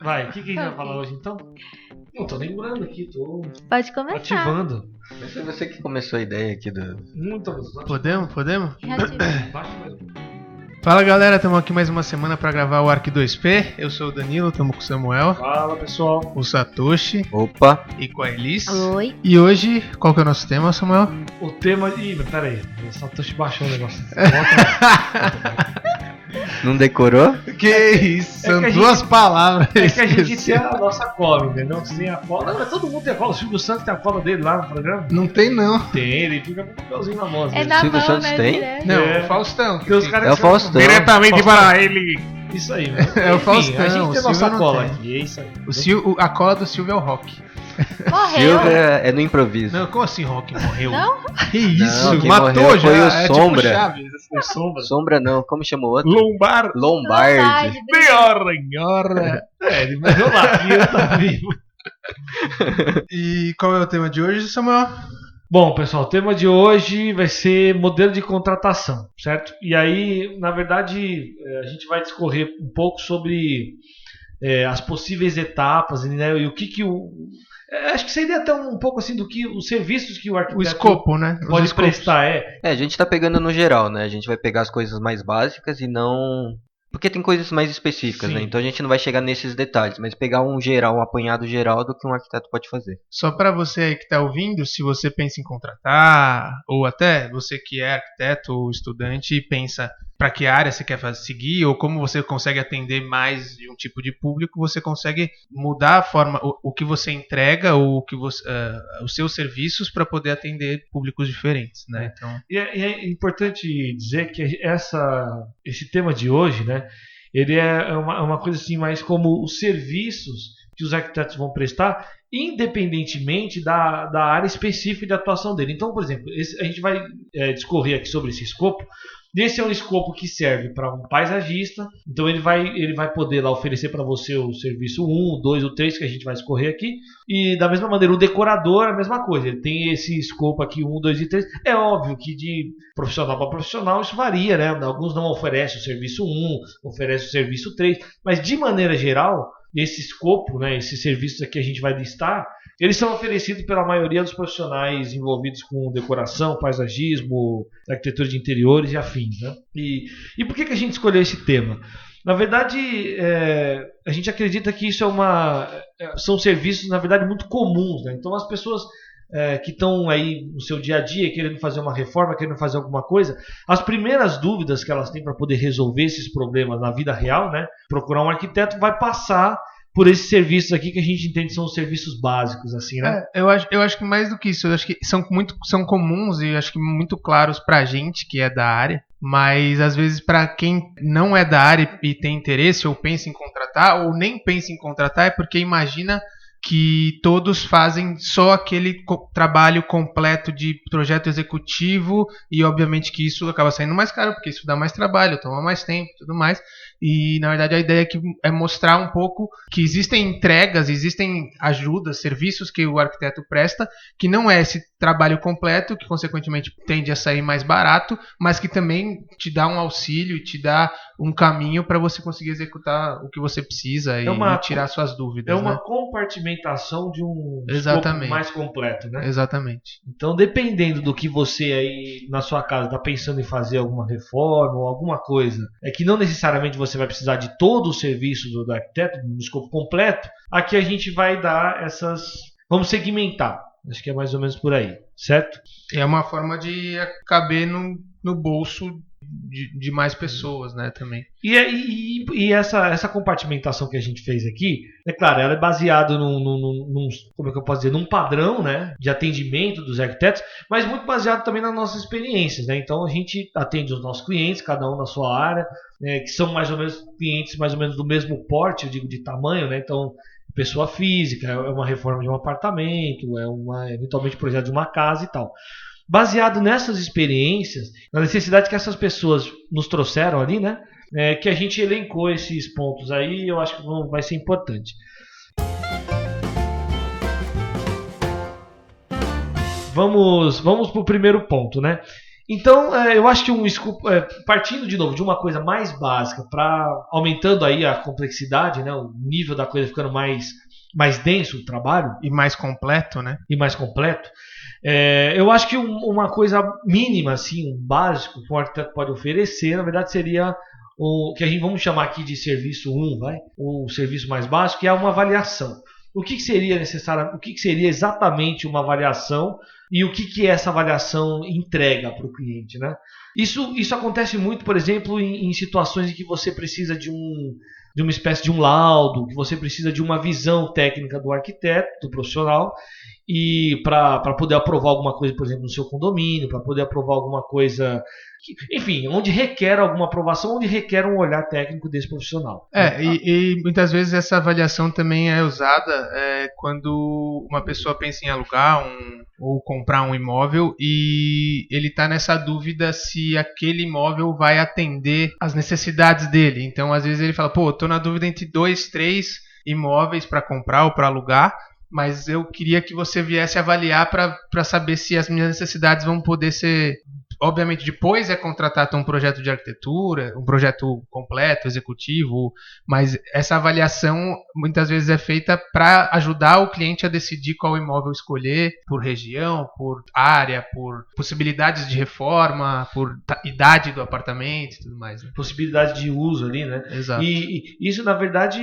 Vai, o que a gente vai falar hoje então? Não tô lembrando aqui, tô Pode começar. ativando. Mas foi você que começou a ideia aqui do... Muito. Podemos? Reativo. Baixa mais. Fala galera, estamos aqui mais uma semana para gravar o Arc 2P. Eu sou o Danilo, estamos com o Samuel, Fala pessoal. o Satoshi Opa! e com a Elis. Oi. E hoje, qual que é o nosso tema, Samuel? O tema. Ih, mas pera aí. O Satoshi baixou o negócio. Volta. Não decorou? Que isso, são que a duas palavras. É que a gente tem a nossa cola, entendeu? Tem a cola. Não, mas todo mundo tem a cola. O Silvio Santos tem a cola dele lá no programa. Não tem não. Tem, ele fica com o papelzinho na mão. É Assim. na Silvio mão, Santos né? tem? Direto. Não, É. o Faustão. Tem os caras É o que Faustão. diretamente Faustão. para ele. Isso aí, né? É o Enfim, Faustão, a gente o tem a Silvio nossa não cola tem. aqui, é isso aí. A cola do Silvio é o Rock. Morreu. Silvio é no improviso. Não, como assim Rock morreu? Não? Que isso, Não, quem matou morreu já. foi o É tipo Sombra. Chaves. O Sombra. Sombra não, como chamou o outro? Lombar. Lombardi. Senhora. Ele morreu lá, e ele tá vivo. E qual é o tema de hoje, Samuel? Bom, pessoal, o tema de hoje vai ser modelo de contratação, certo? E aí, na verdade, a gente vai discorrer um pouco sobre as possíveis etapas, né? E o que o... acho que seria até um pouco assim do que os serviços que o arquiteto O escopo, né? Os pode escopos. prestar. A gente tá pegando no geral, né? A gente vai pegar as coisas mais básicas e não... Porque tem coisas mais específicas, Sim. né? Então a gente não vai chegar nesses detalhes, mas pegar um geral, um apanhado geral do que um arquiteto pode fazer. Só para você aí que está ouvindo, se você pensa em contratar, ou até você que é arquiteto ou estudante e pensa para que área você quer seguir, ou como você consegue atender mais de um tipo de público, você consegue mudar a forma, o que você entrega, ou o que você, os seus serviços para poder atender públicos diferentes, né? Então, E é importante dizer que esse tema de hoje, né? Ele é uma coisa assim mais como os serviços que os arquitetos vão prestar, independentemente da área específica de atuação dele. Então, por exemplo, a gente vai discorrer aqui sobre esse escopo. Esse é um escopo que serve para um paisagista, então ele vai poder lá oferecer para você o serviço 1, o 2, o 3, que a gente vai escorrer aqui, e da mesma maneira o decorador, a mesma coisa, ele tem esse escopo aqui 1, 2 e 3, é óbvio que de profissional para profissional isso varia, né? Alguns não oferecem o serviço 1, oferecem o serviço 3, mas de maneira geral, esse escopo, né, esses serviços aqui que a gente vai listar, eles são oferecidos pela maioria dos profissionais envolvidos com decoração, paisagismo, arquitetura de interiores e afins, né? E por que a gente escolheu esse tema? Na verdade, a gente acredita que isso são serviços, na verdade, muito comuns, né? Então as pessoas que estão aí no seu dia a dia querendo fazer uma reforma, querendo fazer alguma coisa, as primeiras dúvidas que elas têm para poder resolver esses problemas na vida real, né? Procurar um arquiteto vai passar por esses serviços aqui que a gente entende são os serviços básicos, assim, né? eu acho que mais do que isso, eu acho que são comuns e acho que muito claros pra gente que é da área, mas às vezes para quem não é da área e tem interesse ou pensa em contratar ou nem pensa em contratar é porque imagina que todos fazem só aquele trabalho completo de projeto executivo e obviamente que isso acaba saindo mais caro porque isso dá mais trabalho, toma mais tempo e tudo mais. E na verdade a ideia aqui é mostrar um pouco que existem entregas, existem ajudas, serviços que o arquiteto presta, que não é esse trabalho completo, que consequentemente tende a sair mais barato, mas que também te dá um auxílio, te dá um caminho para você conseguir executar o que você precisa e tirar suas dúvidas. É uma né? compartimentação de um Exatamente. escopo mais completo, né? Exatamente. Então, dependendo do que você aí na sua casa está pensando em fazer alguma reforma ou alguma coisa, que não necessariamente você vai precisar de todo o serviço do arquiteto, no escopo completo, aqui a gente vai dar vamos segmentar. Acho que é mais ou menos por aí, certo? É uma forma de caber no bolso de mais pessoas, né, também. E essa compartimentação que a gente fez aqui, é claro, ela é baseada num como é que eu posso dizer, num padrão, né, de atendimento dos arquitetos, mas muito baseado também nas nossas experiências, né? Então a gente atende os nossos clientes, cada um na sua área, que são mais ou menos clientes mais ou menos do mesmo porte, eu digo, de tamanho, né? Então pessoa física, é uma reforma de um apartamento, eventualmente projeto de uma casa e tal. Baseado nessas experiências, na necessidade que essas pessoas nos trouxeram ali, né? Que a gente elencou esses pontos aí, eu acho que vai ser importante. Vamos para o primeiro ponto, né? Então, eu acho que partindo de novo de uma coisa mais básica, para aumentando aí a complexidade, né, o nível da coisa ficando mais denso o trabalho E mais completo, né? e mais completo, eu acho que uma coisa mínima, assim, um básico que um arquiteto pode oferecer, na verdade seria o que a gente vamos chamar aqui de serviço 1, o serviço mais básico, que é uma avaliação. O que seria necessário, o que seria exatamente uma avaliação e o que essa avaliação entrega para o cliente, né? Isso acontece muito, por exemplo, em situações em que você precisa de uma espécie de um laudo, que você precisa de uma visão técnica do arquiteto, do profissional, e para poder aprovar alguma coisa, por exemplo, no seu condomínio, para poder aprovar alguma coisa, enfim, onde requer alguma aprovação, onde requer um olhar técnico desse profissional. E muitas vezes essa avaliação também é usada quando uma pessoa pensa em alugar ou comprar um imóvel e ele está nessa dúvida se aquele imóvel vai atender às necessidades dele. Então, às vezes ele fala, pô, eu tô na dúvida entre 2, 3 imóveis para comprar ou para alugar, mas eu queria que você viesse avaliar para saber se as minhas necessidades vão poder ser... Obviamente, depois contratar um projeto de arquitetura, um projeto completo, executivo, mas essa avaliação muitas vezes é feita para ajudar o cliente a decidir qual imóvel escolher, por região, por área, por possibilidades de reforma, por idade do apartamento e tudo mais. Né? Possibilidade de uso ali, né? Exato. E isso, na verdade,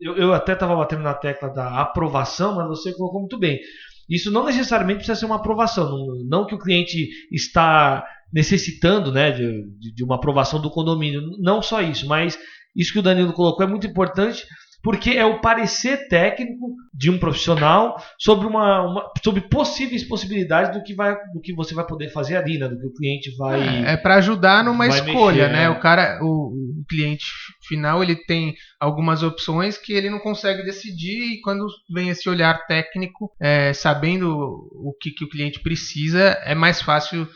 eu até estava batendo na tecla da aprovação, mas você colocou muito bem. Isso não necessariamente precisa ser uma aprovação, não que o cliente está necessitando, né, de uma aprovação do condomínio, não só isso, mas isso que o Danilo colocou é muito importante, porque é o parecer técnico de um profissional sobre possíveis possibilidades do que você vai poder fazer ali, né, do que o cliente vai... É para ajudar numa escolha, mexer, né? O cliente final ele tem algumas opções que ele não consegue decidir e quando vem esse olhar técnico, sabendo o que o cliente precisa, é mais fácil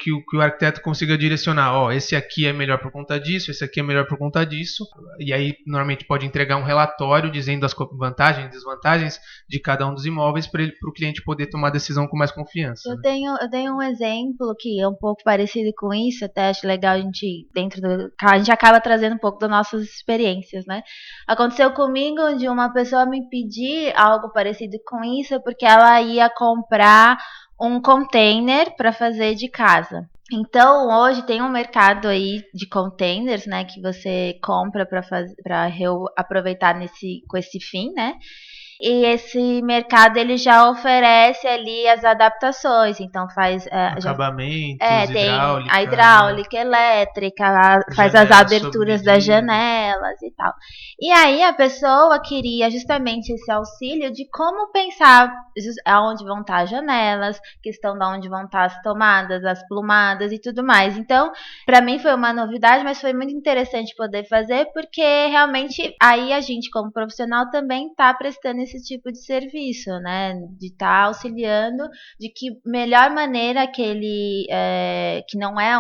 que o arquiteto consiga direcionar, esse aqui é melhor por conta disso, esse aqui é melhor por conta disso, e aí normalmente pode entregar um relatório dizendo as vantagens e desvantagens de cada um dos imóveis para o cliente poder tomar a decisão com mais confiança. Eu tenho um exemplo que é um pouco parecido com isso, até acho legal a gente, a gente acaba trazendo um pouco das nossas experiências, né? Aconteceu comigo de uma pessoa me pedir algo parecido com isso, porque ela ia comprar um container para fazer de casa. Então, hoje tem um mercado aí de containers, né, que você compra para aproveitar com esse fim, né? E esse mercado ele já oferece ali as adaptações, então faz acabamentos, tem hidráulica, a hidráulica, elétrica, faz as aberturas das janelas e tal. E aí a pessoa queria justamente esse auxílio de como pensar aonde vão estar as janelas, questão de onde vão estar as tomadas, as plumadas e tudo mais. Então, para mim foi uma novidade, mas foi muito interessante poder fazer, porque realmente aí a gente como profissional também está prestando esse tipo de serviço, né? De estar auxiliando de que melhor maneira que não é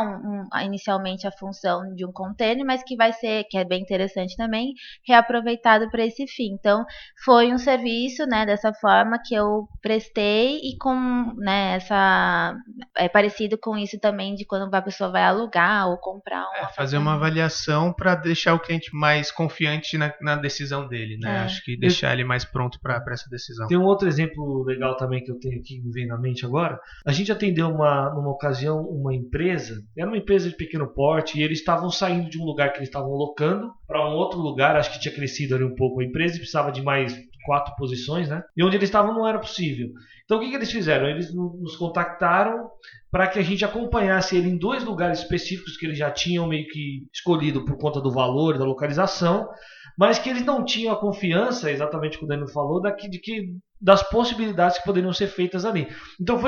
inicialmente a função de um container, mas que vai ser, que é bem interessante também, reaproveitado para esse fim. Então, foi um serviço, né, dessa forma que eu prestei e com, né, parecido com isso também de quando a pessoa vai alugar ou comprar fazer uma avaliação para deixar o cliente mais confiante na decisão dele, né? Acho que deixar ele mais pronto para essa decisão. Tem um outro exemplo legal também que eu tenho aqui, me vem na mente agora. A gente atendeu numa ocasião uma empresa, era uma empresa de pequeno porte, e eles estavam saindo de um lugar que eles estavam locando para um outro lugar, acho que tinha crescido ali um pouco a empresa e precisava de mais 4 posições, né? E onde eles estavam não era possível. Então o que eles fizeram? Eles nos contactaram para que a gente acompanhasse ele em 2 lugares específicos que eles já tinham meio que escolhido por conta do valor e da localização, mas que eles não tinham a confiança, exatamente como o Danilo falou, das possibilidades que poderiam ser feitas ali. Então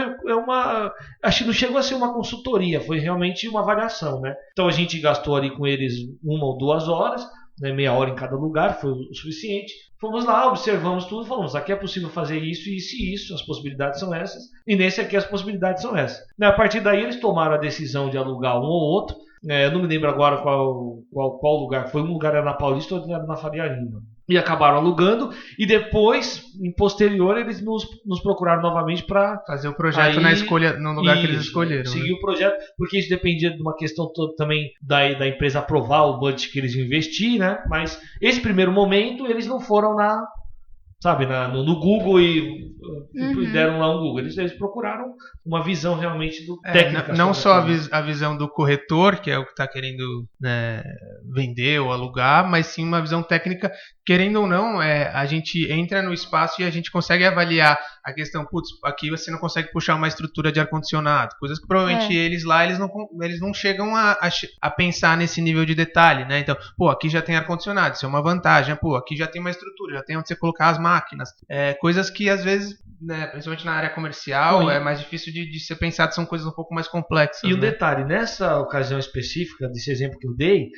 acho que não chegou a ser uma consultoria, foi realmente uma avaliação, né? Então a gente gastou ali com eles 1 ou 2 horas, né, meia hora em cada lugar, foi o suficiente. Fomos lá, observamos tudo, falamos, aqui é possível fazer isso, isso e isso, as possibilidades são essas, e nesse aqui as possibilidades são essas. A partir daí eles tomaram a decisão de alugar um ou outro, eu não me lembro agora qual lugar, foi um lugar era na Paulista, outro era na Faria Lima. e acabaram alugando, e depois, em posterior, eles nos procuraram novamente para fazer o projeto no lugar que eles escolheram. Seguir o projeto, porque isso dependia de uma questão também da empresa aprovar o budget que eles iam investir, né? Mas esse primeiro momento, eles não foram no Google e deram lá um Google. Eles procuraram uma visão realmente do técnico. Não só a visão do corretor, que é o que está querendo, né, vender ou alugar, mas sim uma visão técnica. Querendo ou não, a gente entra no espaço e a gente consegue avaliar a questão, aqui você não consegue puxar uma estrutura de ar-condicionado, coisas que provavelmente eles não chegam a pensar nesse nível de detalhe, né? Então, aqui já tem ar-condicionado, isso é uma vantagem, aqui já tem uma estrutura, já tem onde você colocar as máquinas, coisas que às vezes, né, principalmente na área comercial, é mais difícil de ser pensado, são coisas um pouco mais complexas. E um detalhe, nessa ocasião específica, desse exemplo que eu dei,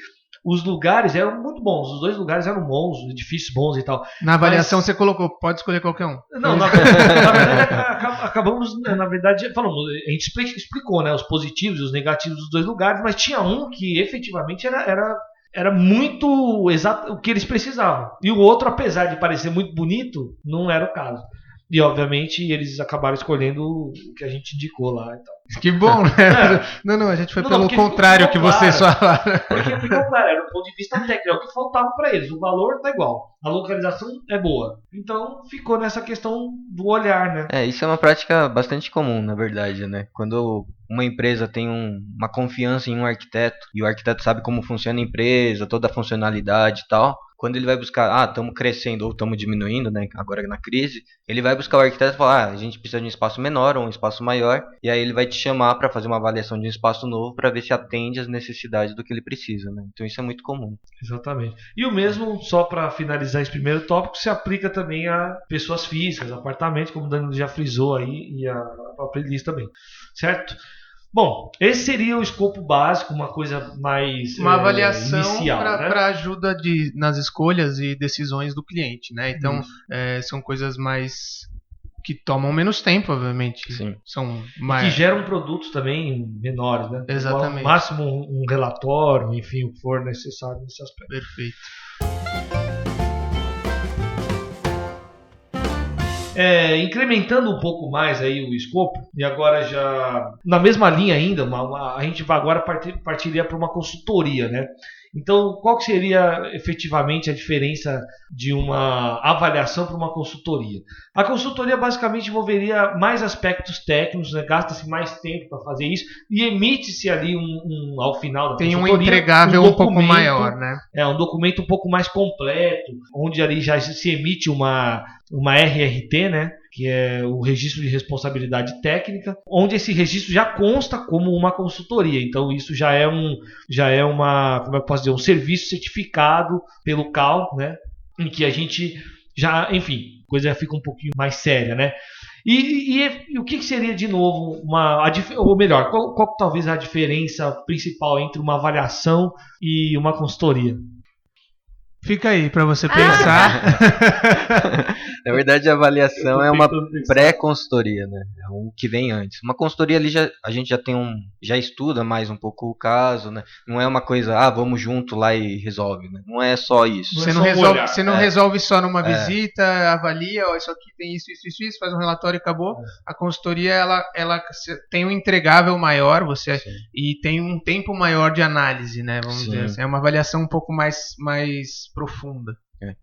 os lugares eram muito bons, os 2 lugares eram bons, edifícios bons e tal. Na avaliação você colocou, pode escolher qualquer um. Não, na verdade acabamos, na verdade, falando, a gente explicou, né, os positivos e os negativos dos 2 lugares, mas tinha um que efetivamente era muito exato o que eles precisavam. E o outro, apesar de parecer muito bonito, não era o caso. E, obviamente, eles acabaram escolhendo o que a gente indicou lá e tal. Que bom, né? Não, a gente foi pelo contrário que vocês falaram. Porque ficou claro, era do ponto de vista técnico, é o que faltava para eles. O valor tá igual, a localização é boa. Então, ficou nessa questão do olhar, né? Isso é uma prática bastante comum, na verdade, né? Quando uma empresa tem uma confiança em um arquiteto, e o arquiteto sabe como funciona a empresa, toda a funcionalidade e tal, quando ele vai buscar, estamos crescendo ou estamos diminuindo, né, agora na crise, ele vai buscar o arquiteto e falar, a gente precisa de um espaço menor ou um espaço maior, e aí ele vai te chamar para fazer uma avaliação de um espaço novo para ver se atende às necessidades do que ele precisa, né? Então isso é muito comum. Exatamente. E o mesmo, só para finalizar esse primeiro tópico, se aplica também a pessoas físicas, apartamentos, como o Danilo já frisou aí, e a própria Elis também, certo? Bom, esse seria o escopo básico, uma coisa mais uma avaliação inicial, para ajuda nas escolhas e decisões do cliente, né? Então, são coisas mais que tomam menos tempo, obviamente. Sim. São mais... E que geram produtos também menores, né? Exatamente. No máximo um relatório, enfim, o que for necessário nesse aspecto. Perfeito. Incrementando um pouco mais aí o escopo, e agora já na mesma linha ainda, a gente vai agora partiria para uma consultoria, né? Então, qual que seria efetivamente a diferença de uma avaliação para uma consultoria? A consultoria basicamente envolveria mais aspectos técnicos, né? Gasta-se mais tempo para fazer isso e emite-se ali ao final da consultoria um entregável um pouco maior, né? Um documento um pouco mais completo, onde ali já se emite uma RRT, né? Que é o registro de responsabilidade técnica, onde esse registro já consta como uma consultoria. Então isso já é uma, como eu posso dizer, um serviço certificado pelo CAL, né? Em que a gente já, enfim, a coisa já fica um pouquinho mais séria, né? E o que seria de novo ou melhor, qual talvez a diferença principal entre uma avaliação e uma consultoria? Fica aí para você pensar. Na verdade, a avaliação é uma pré-consultoria, né? É o que vem antes. Uma consultoria ali a gente já estuda mais um pouco o caso, né? Não é uma coisa, vamos junto lá e resolve, né? Não é só isso. Você não resolve só numa visita, avalia, isso aqui tem isso, faz um relatório e acabou. A consultoria ela tem um entregável maior, e tem um tempo maior de análise, né? Vamos dizer assim. É uma avaliação um pouco mais profunda.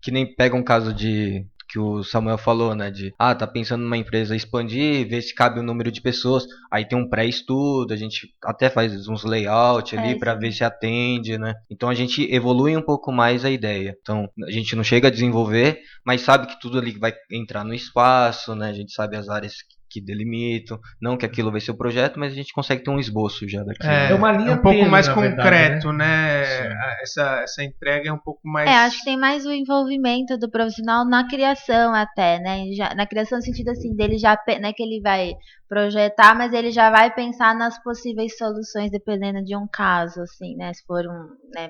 Que nem pega um caso que o Samuel falou, né, tá pensando numa empresa expandir, ver se cabe o número de pessoas, aí tem um pré-estudo, a gente até faz uns layout ali para ver se atende, né, então a gente evolui um pouco mais a ideia, então a gente não chega a desenvolver, mas sabe que tudo ali vai entrar no espaço, né, a gente sabe as áreas que delimitam, não que aquilo vai ser o projeto, mas a gente consegue ter um esboço já daquilo. É uma linha um pouco tênue, mais concreto, verdade, né? Essa entrega é um pouco mais... acho que tem mais o envolvimento do profissional na criação até, né? Na criação no sentido assim, dele já, né, que ele vai projetar, mas ele já vai pensar nas possíveis soluções dependendo de um caso, assim, né? Se for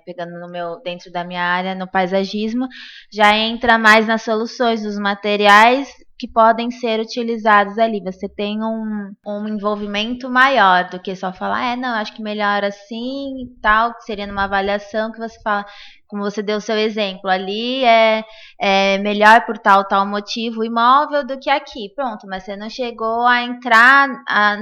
pegando dentro da minha área, no paisagismo, já entra mais nas soluções dos materiais que podem ser utilizados ali. Você tem um envolvimento maior do que só falar, não, acho que melhor assim e tal, que seria numa avaliação que você fala, como você deu o seu exemplo, ali é melhor por tal motivo imóvel do que aqui. Pronto, mas você não chegou a entrar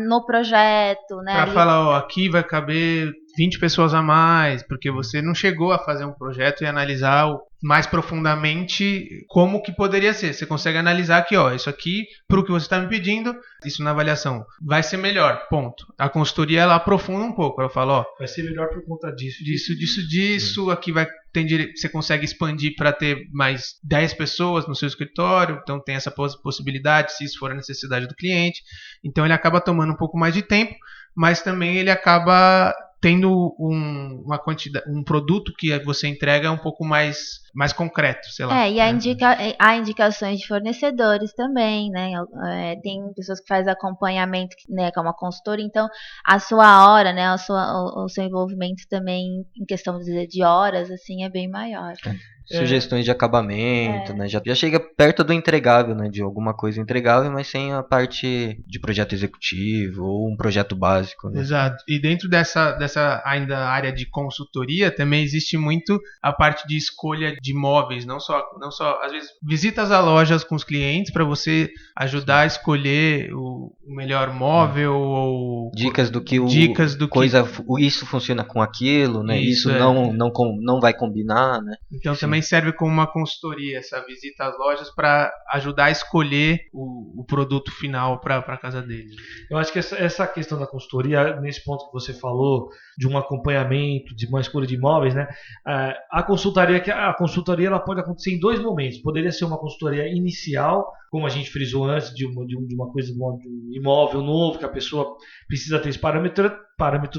no projeto, né? Pra falar, aqui vai caber 20 pessoas a mais, porque você não chegou a fazer um projeto e analisar mais profundamente como que poderia ser. Você consegue analisar que, isso aqui, pro que você está me pedindo, isso na avaliação, vai ser melhor, ponto. A consultoria, ela aprofunda um pouco, ela fala, vai ser melhor por conta disso. Disso, aqui você consegue expandir para ter mais 10 pessoas no seu escritório, então tem essa possibilidade, se isso for a necessidade do cliente. Então ele acaba tomando um pouco mais de tempo, mas também ele acaba tendo um produto que você entrega um pouco mais concreto, sei lá. E há indicações de fornecedores também, né? Tem pessoas que fazem acompanhamento, né, com uma consultora, então a sua hora, né, o seu envolvimento também em questão de horas, assim, é bem maior. Sugestões de acabamento, né? Já chega perto do entregável, né? De alguma coisa entregável, mas sem a parte de projeto executivo ou um projeto básico, né? Exato. E dentro dessa ainda área de consultoria, também existe muito a parte de escolha de móveis, não só às vezes visitas a lojas com os clientes para você ajudar a escolher o melhor móvel ou dicas do que isso funciona com aquilo, né? Isso não vai combinar, né? Então também serve como uma consultoria, essa visita às lojas para ajudar a escolher o produto final para a casa dele. Eu acho que essa questão da consultoria, nesse ponto que você falou, de um acompanhamento, de uma escolha de imóveis, né? A consultoria ela pode acontecer em 2 momentos. Poderia ser uma consultoria inicial, como a gente frisou antes, de uma coisa, de um imóvel novo, que a pessoa precisa ter esse parâmetro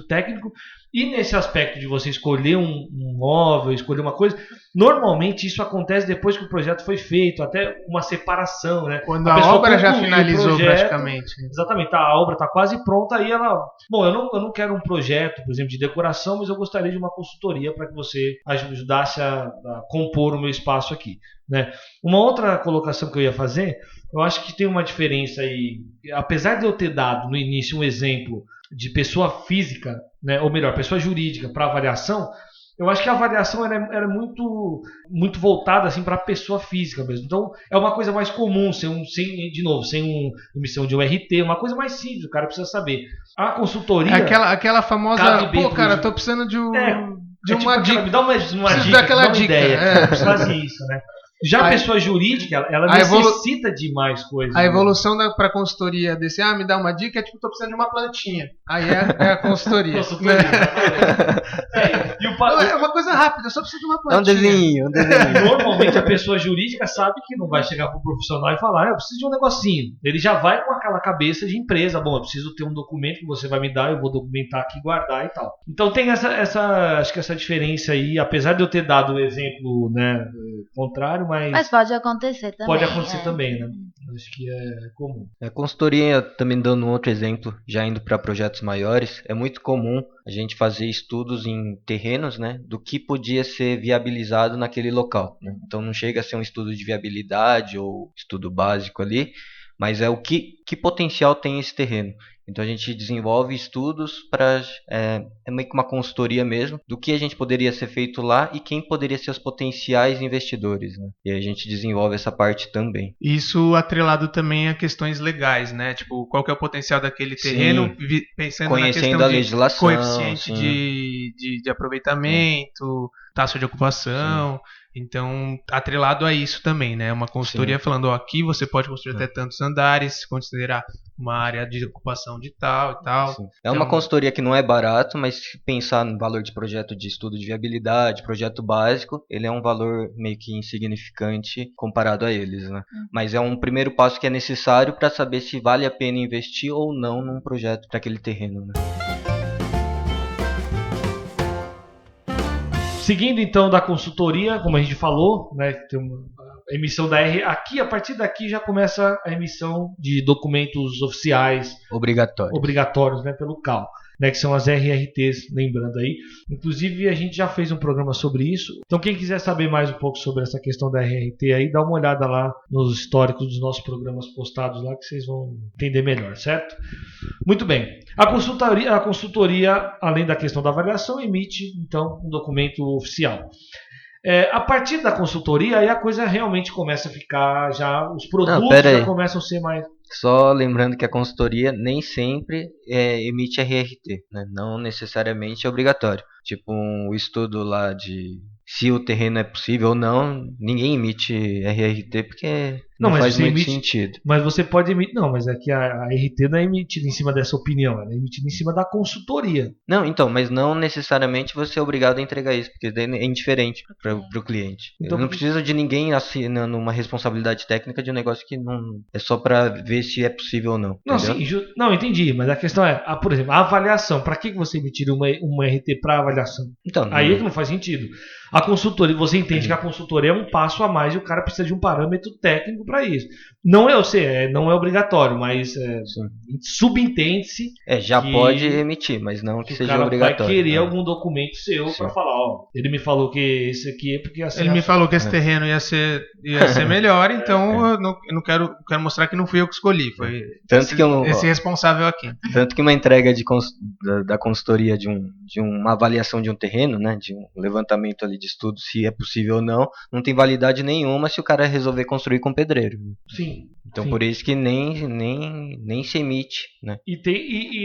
técnico. E nesse aspecto de você escolher um móvel, escolher uma coisa, normalmente isso acontece depois que o projeto foi feito, até uma separação, né? Quando a obra já finalizou praticamente. Exatamente, a obra está quase pronta, aí ela... Bom, eu não quero um projeto, por exemplo, de decoração, mas eu gostaria de uma consultoria para que você ajudasse a compor o meu espaço aqui, né? Uma outra colocação que eu ia fazer, eu acho que tem uma diferença aí, apesar de eu ter dado no início um exemplo de pessoa física, né, ou melhor, pessoa jurídica para avaliação, eu acho que a avaliação era muito, muito voltada assim, para a pessoa física mesmo. Então é uma coisa mais comum, sem emissão de um RT, uma coisa mais simples, o cara precisa saber. A consultoria... Aquela famosa, cara, tô precisando de uma dica. Me dá uma dica, daquela uma ideia. Preciso fazer isso, né? Já a pessoa jurídica, ela necessita de mais coisas. A evolução para a consultoria desse, me dá uma dica, é tipo, tô precisando de uma plantinha. Aí é a consultoria. É uma coisa rápida, eu só preciso de uma plantinha. É um desenho. Normalmente a pessoa jurídica sabe que não vai chegar para o profissional e falar, eu preciso de um negocinho. Ele já vai com aquela cabeça de empresa, bom, eu preciso ter um documento que você vai me dar, eu vou documentar aqui, guardar e tal. Então tem acho que essa diferença aí, apesar de eu ter dado o exemplo, né, contrário, mas pode acontecer também. Pode acontecer também, né? Acho que é comum. A consultoria, também dando um outro exemplo, já indo para projetos maiores, é muito comum a gente fazer estudos em terrenos, né, do que podia ser viabilizado naquele local, né? Então não chega a ser um estudo de viabilidade ou estudo básico ali, mas é o que potencial tem esse terreno. Então a gente desenvolve estudos para é meio que uma consultoria mesmo do que a gente poderia ser feito lá e quem poderia ser os potenciais investidores, né? E aí a gente desenvolve essa parte também. Isso atrelado também a questões legais, né? Tipo, qual que é o potencial daquele terreno, pensando conhecendo na questão a legislação, coeficiente de aproveitamento, taxa de ocupação. Então, atrelado a isso também, né? Uma consultoria falando, aqui você pode construir até tantos andares, considerar uma área de ocupação de tal e tal. Sim. É uma consultoria que não é barato, mas se pensar no valor de projeto de estudo de viabilidade, projeto básico, ele é um valor meio que insignificante comparado a eles, né? Mas é um primeiro passo que é necessário para saber se vale a pena investir ou não num projeto para aquele terreno, né? Seguindo então da consultoria, como a gente falou, né, tem a emissão da R. Aqui, a partir daqui já começa a emissão de documentos oficiais obrigatórios, né, pelo CAL. né, que são as RRTs, lembrando aí. Inclusive, a gente já fez um programa sobre isso. Então, quem quiser saber mais um pouco sobre essa questão da RRT aí, dá uma olhada lá nos históricos dos nossos programas postados lá, que vocês vão entender melhor, certo? Muito bem. A consultoria, além da questão da avaliação, emite, então, um documento oficial. A partir da consultoria, aí a coisa realmente começa a ficar já... Os produtos já começam a ser mais... Só lembrando que a consultoria nem sempre emite RRT, né? Não necessariamente é obrigatório. Tipo um estudo lá de se o terreno é possível ou não, ninguém emite RRT porque não faz muito sentido. Mas você pode emitir... Não, mas é que a RT não é emitida em cima dessa opinião, ela é emitida em cima da consultoria. Não, então, mas não necessariamente você é obrigado a entregar isso, porque é indiferente para o cliente. Então, não precisa de ninguém assinando uma responsabilidade técnica de um negócio que não é só para ver se é possível ou não. Não, sim, não, entendi, mas a questão é, por exemplo, a avaliação. Para que você emitir uma RT para avaliação? Então, aí é que não faz sentido. A consultoria, você entende que a consultoria é um passo a mais e o cara precisa de um parâmetro técnico para isso. Não é obrigatório, mas subentende-se. Já pode emitir, mas não que seja obrigatório. O cara vai querer algum documento seu para falar, ele me falou que esse aqui é porque assim. Ele me falou que esse terreno ia ser melhor, então eu não quero mostrar que não fui eu que escolhi, foi esse responsável aqui. Tanto que uma entrega da consultoria de uma avaliação de um terreno, né, de um levantamento ali de estudo, se é possível ou não tem validade nenhuma se o cara resolver construir com pedreiro. Sim. Então por isso que nem se emite, né?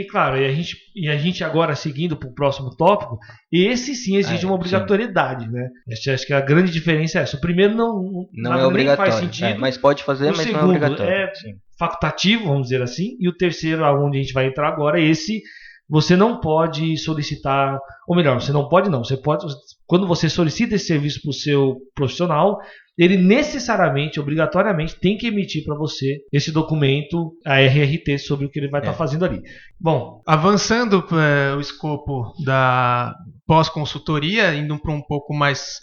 Claro, e a gente agora seguindo para o próximo tópico, esse sim exige uma obrigatoriedade, né? Acho que a grande diferença é essa. O primeiro não é obrigatório, faz sentido, mas pode fazer, mas não é obrigatório. É facultativo, vamos dizer assim, e o terceiro, aonde a gente vai entrar agora, esse você não pode solicitar, ou melhor, você não pode não, você pode, quando você solicita esse serviço para o seu profissional, ele necessariamente, obrigatoriamente, tem que emitir para você esse documento, a RRT, sobre o que ele vai estar fazendo ali. Bom, avançando o escopo da pós-consultoria, indo para um pouco mais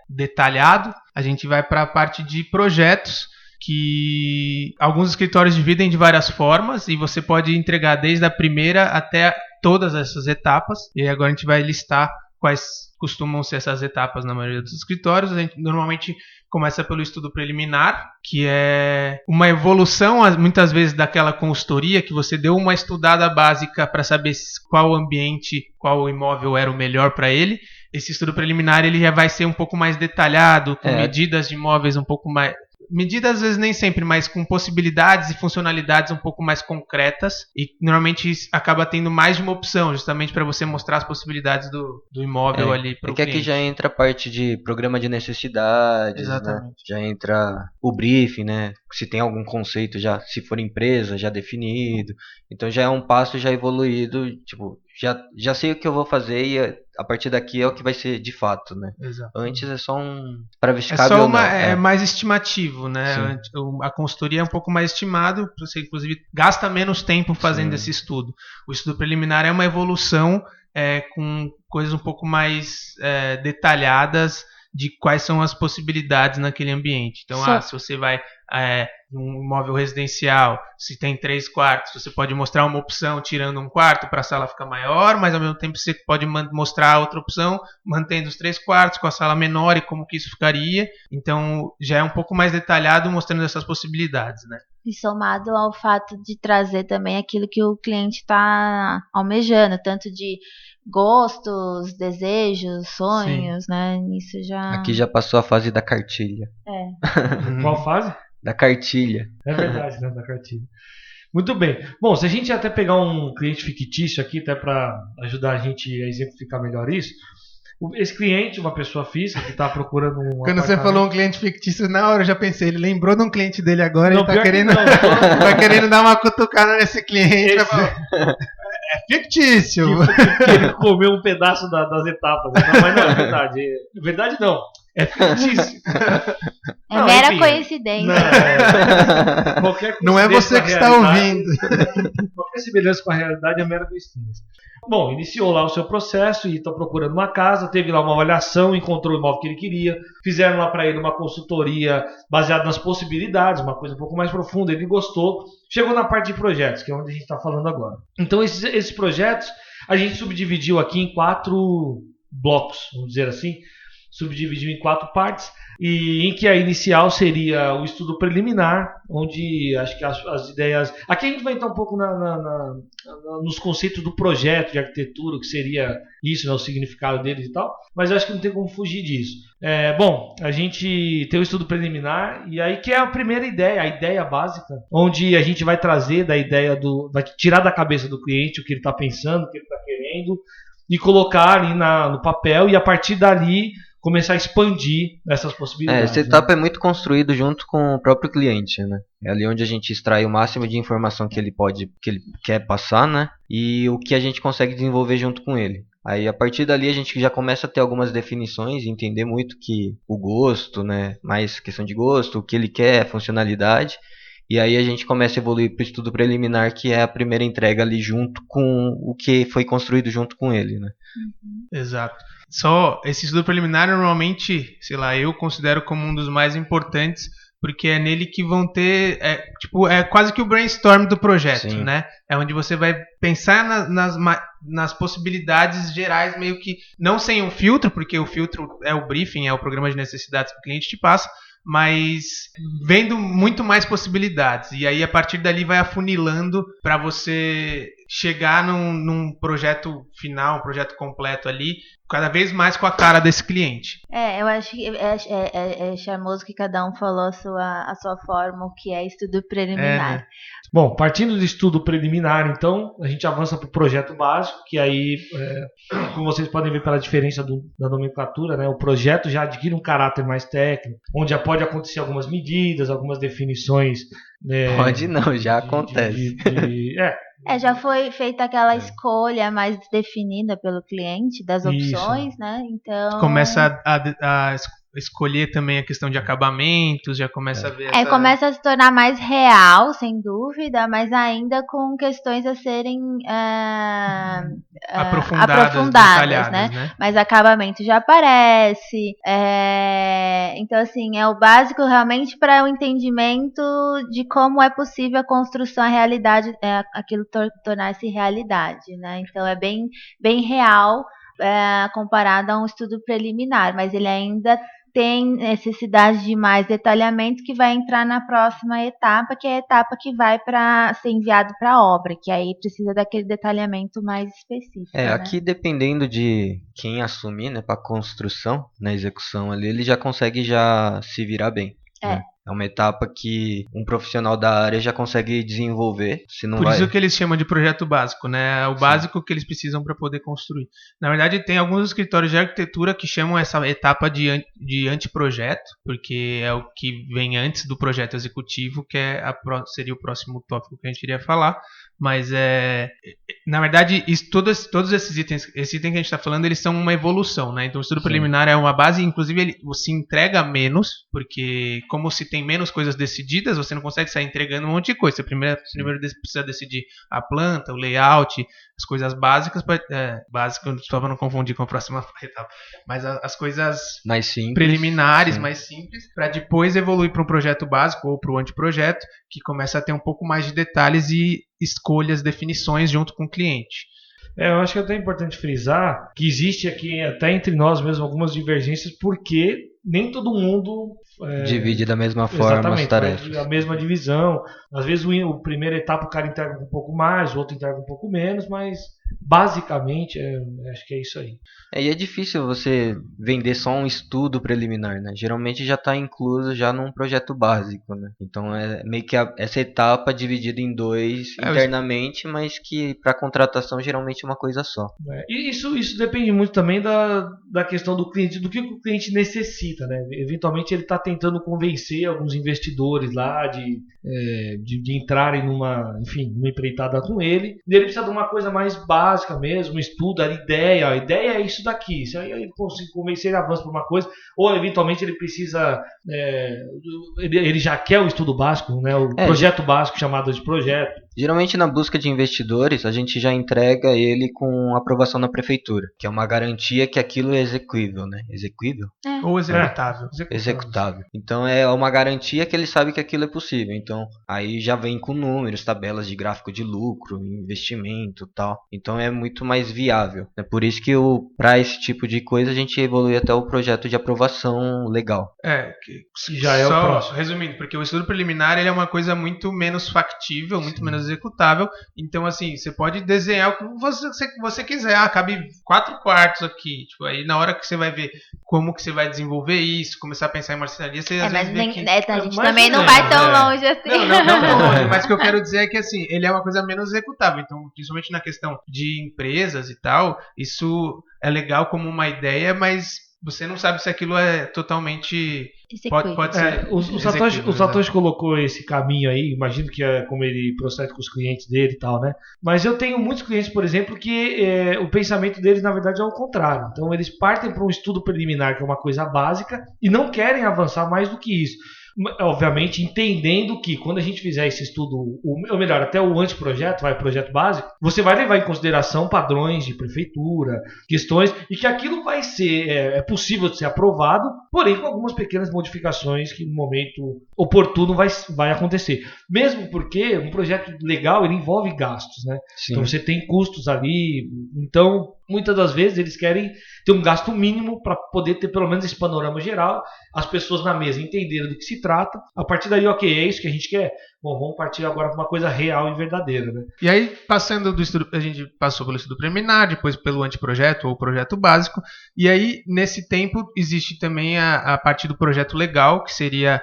detalhado, a gente vai para a parte de projetos, que alguns escritórios dividem de várias formas e você pode entregar desde a primeira até todas essas etapas. E agora a gente vai listar quais costumam ser essas etapas na maioria dos escritórios. A gente normalmente começa pelo estudo preliminar, que é uma evolução, muitas vezes, daquela consultoria, que você deu uma estudada básica para saber qual ambiente, qual imóvel era o melhor para ele. Esse estudo preliminar ele já vai ser um pouco mais detalhado, com medidas de imóveis um pouco mais... Medidas às vezes nem sempre, mas com possibilidades e funcionalidades um pouco mais concretas, e normalmente acaba tendo mais de uma opção, justamente para você mostrar as possibilidades do imóvel ali para o cliente. Aqui já entra a parte de programa de necessidades, né? Já entra o briefing, né? Se tem algum conceito já, se for empresa, já definido. Então já é um passo já evoluído, tipo, já sei o que eu vou fazer e a partir daqui é o que vai ser de fato, né? Exato. Antes é só para ver se cabe ou não. É mais estimativo, né? A consultoria é um pouco mais estimado, você inclusive gasta menos tempo fazendo esse estudo. O estudo preliminar é uma evolução com coisas um pouco mais detalhadas de quais são as possibilidades naquele ambiente. Então, se você vai um imóvel residencial, se tem 3 quartos, você pode mostrar uma opção tirando um quarto para a sala ficar maior, mas ao mesmo tempo você pode mostrar outra opção mantendo os 3 quartos com a sala menor e como que isso ficaria. Então já é um pouco mais detalhado mostrando essas possibilidades, né? E somado ao fato de trazer também aquilo que o cliente está almejando, tanto de gostos, desejos, sonhos, né? Isso já... Aqui já passou a fase da cartilha. Qual fase? Da cartilha. É verdade, né? Da cartilha. Muito bem. Bom, se a gente até pegar um cliente fictício aqui, até para ajudar a gente a exemplificar melhor isso, esse cliente, uma pessoa física que está procurando um Quando você falou um cliente fictício, na hora eu já pensei, ele lembrou de um cliente dele agora, ele tá querendo dar uma cutucada nesse cliente. É fictício. Que ele comeu um pedaço das etapas. Não, mas não, é verdade. Verdade não. É fictício. É mera coincidência. Qualquer não é você que está ouvindo. Qualquer semelhança com a realidade é mera coincidência. Bom, iniciou lá o seu processo e estão procurando uma casa, teve lá uma avaliação, encontrou o imóvel que ele queria, fizeram lá para ele uma consultoria baseada nas possibilidades, uma coisa um pouco mais profunda, ele gostou, chegou na parte de projetos, que é onde a gente está falando agora. Então esses projetos a gente subdividiu aqui em 4 blocos, vamos dizer assim, subdividiu em 4 partes, e em que a inicial seria o estudo preliminar, onde acho que as ideias... Aqui a gente vai entrar um pouco nos conceitos do projeto de arquitetura, o que seria isso, né, o significado deles e tal, mas eu acho que não tem como fugir disso. Bom, a gente tem o estudo preliminar, e aí que é a primeira ideia, a ideia básica, onde a gente vai trazer da ideia vai tirar da cabeça do cliente o que ele está pensando, o que ele está querendo, e colocar ali no papel, e a partir dali começar a expandir essas possibilidades. Essa etapa é muito construído junto com o próprio cliente, né? É ali onde a gente extrai o máximo de informação que ele quer passar, né? E o que a gente consegue desenvolver junto com ele. Aí a partir dali a gente já começa a ter algumas definições, entender muito que o gosto, né? Mais questão de gosto, o que ele quer, a funcionalidade. E aí a gente começa a evoluir para o estudo preliminar, que é a primeira entrega ali junto com o que foi construído junto com ele, né? Exato. Só esse estudo preliminar normalmente, sei lá, eu considero como um dos mais importantes, porque é nele que vão ter, é quase que o brainstorm do projeto, Sim. né? É onde você vai pensar nas possibilidades gerais, meio que não sem um filtro, porque o filtro é o briefing, é o programa de necessidades que o cliente te passa, mas vendo muito mais possibilidades. E aí, a partir dali, vai afunilando para você chegar num projeto final, um projeto completo ali, cada vez mais com a cara desse cliente. Eu acho que é charmoso que cada um falou a sua forma, o que é estudo preliminar. Né? Bom, partindo do estudo preliminar, então, a gente avança para o projeto básico, que aí, como vocês podem ver pela diferença da nomenclatura, né, o projeto já adquire um caráter mais técnico, onde já pode acontecer algumas medidas, algumas definições. Pode não, já acontece. Já foi feita aquela escolha mais definida pelo cliente das opções, isso, né? Então começa a escolher também a questão de acabamentos, já começa a ver começa a se tornar mais real, sem dúvida, mas ainda com questões a serem aprofundadas, né? Mas acabamento já aparece. Então, assim, é o básico realmente para o entendimento de como é possível a construção, a realidade, aquilo tornar-se realidade, né? Então, é bem, bem real comparado a um estudo preliminar, mas ele ainda tem necessidade de mais detalhamento, que vai entrar na próxima etapa, que é a etapa que vai para ser enviado para a obra, que aí precisa daquele detalhamento mais específico. Aqui dependendo de quem assumir, né, para construção, na execução ali, ele já consegue já se virar bem. Né? É uma etapa que um profissional da área já consegue desenvolver. Por isso que eles chamam de projeto básico, né? É o básico que eles precisam para poder construir. Na verdade, tem alguns escritórios de arquitetura que chamam essa etapa de anteprojeto, porque é o que vem antes do projeto executivo, que seria o próximo tópico que a gente iria falar. Mas na verdade, todos esses itens que a gente está falando, eles são uma evolução, né? Então o estudo preliminar é uma base, inclusive ele se entrega menos, porque como se tem menos coisas decididas, você não consegue sair entregando um monte de coisa. Você primeiro precisa decidir a planta, o layout, as coisas básicas, só para não confundir com a próxima etapa, mas as coisas mais simples, preliminares, mais simples, para depois evoluir para um projeto básico ou para o anteprojeto, que começa a ter um pouco mais de detalhes e escolhas, definições junto com o cliente. Eu acho que é até importante frisar que existe aqui, até entre nós mesmo, algumas divergências, porque nem todo mundo divide da mesma forma as tarefas. A mesma divisão. Às vezes a primeira etapa o cara entrega um pouco mais, o outro entrega um pouco menos, mas basicamente acho que é isso aí. E é difícil você vender só um estudo preliminar, né? Geralmente já está incluso já num projeto básico, né? Então é meio que essa etapa dividida em 2 internamente, mas que para contratação geralmente é uma coisa só. E isso depende muito também da questão do cliente, do que o cliente necessita, né? Eventualmente ele está tentando convencer alguns investidores lá de entrarem numa empreitada com ele, e ele precisa de uma coisa mais básica mesmo, um estudo, a ideia é isso daqui. Se aí ele conseguir convencer, ele avança para uma coisa, ou eventualmente ele precisa, ele já quer o estudo básico, né? O projeto básico chamado de projeto. Geralmente na busca de investidores, a gente já entrega ele com aprovação na prefeitura, que é uma garantia que aquilo é execuível, né? Execuível? Ou executável. Executável. Então é uma garantia que ele sabe que aquilo é possível. Então aí já vem com números, tabelas de gráfico de lucro, investimento e tal. Então é muito mais viável. É por isso que para esse tipo de coisa a gente evolui até o projeto de aprovação legal. Que já é o próximo. Resumindo, porque o estudo preliminar ele é uma coisa muito menos factível, muito menos executável. Então, assim, você pode desenhar o que você quiser. Cabe 4 quartos aqui. Tipo, aí na hora que você vai ver como que você vai desenvolver isso, começar a pensar em marcenaria, você às vezes vê que... a gente também não vai tão longe assim. Não tão longe, mas o que eu quero dizer é que, assim, ele é uma coisa menos executável. Então, principalmente na questão de empresas e tal, isso é legal como uma ideia, mas você não sabe se aquilo é totalmente... Pode ser. O Satoshi colocou esse caminho aí, imagino que é como ele procede com os clientes dele e tal, né? Mas eu tenho muitos clientes, por exemplo, que o pensamento deles, na verdade, é o contrário. Então, eles partem para um estudo preliminar, que é uma coisa básica, e não querem avançar mais do que isso. Obviamente, entendendo que quando a gente fizer esse estudo, ou melhor, até o anteprojeto, o projeto básico, você vai levar em consideração padrões de prefeitura, questões, e que aquilo vai ser, é possível de ser aprovado, porém com algumas pequenas modificações que no momento oportuno vai acontecer. Mesmo porque um projeto legal, ele envolve gastos, né? Sim. Então você tem custos ali, então muitas das vezes eles querem ter um gasto mínimo para poder ter pelo menos esse panorama geral, as pessoas na mesa entenderem do que se trata, a partir daí, ok, é isso que a gente quer? Bom, vamos partir agora para uma coisa real e verdadeira, né? E aí, passando do estudo, a gente passou pelo estudo preliminar, depois pelo anteprojeto ou projeto básico, e aí, nesse tempo, existe também a parte do projeto legal, que seria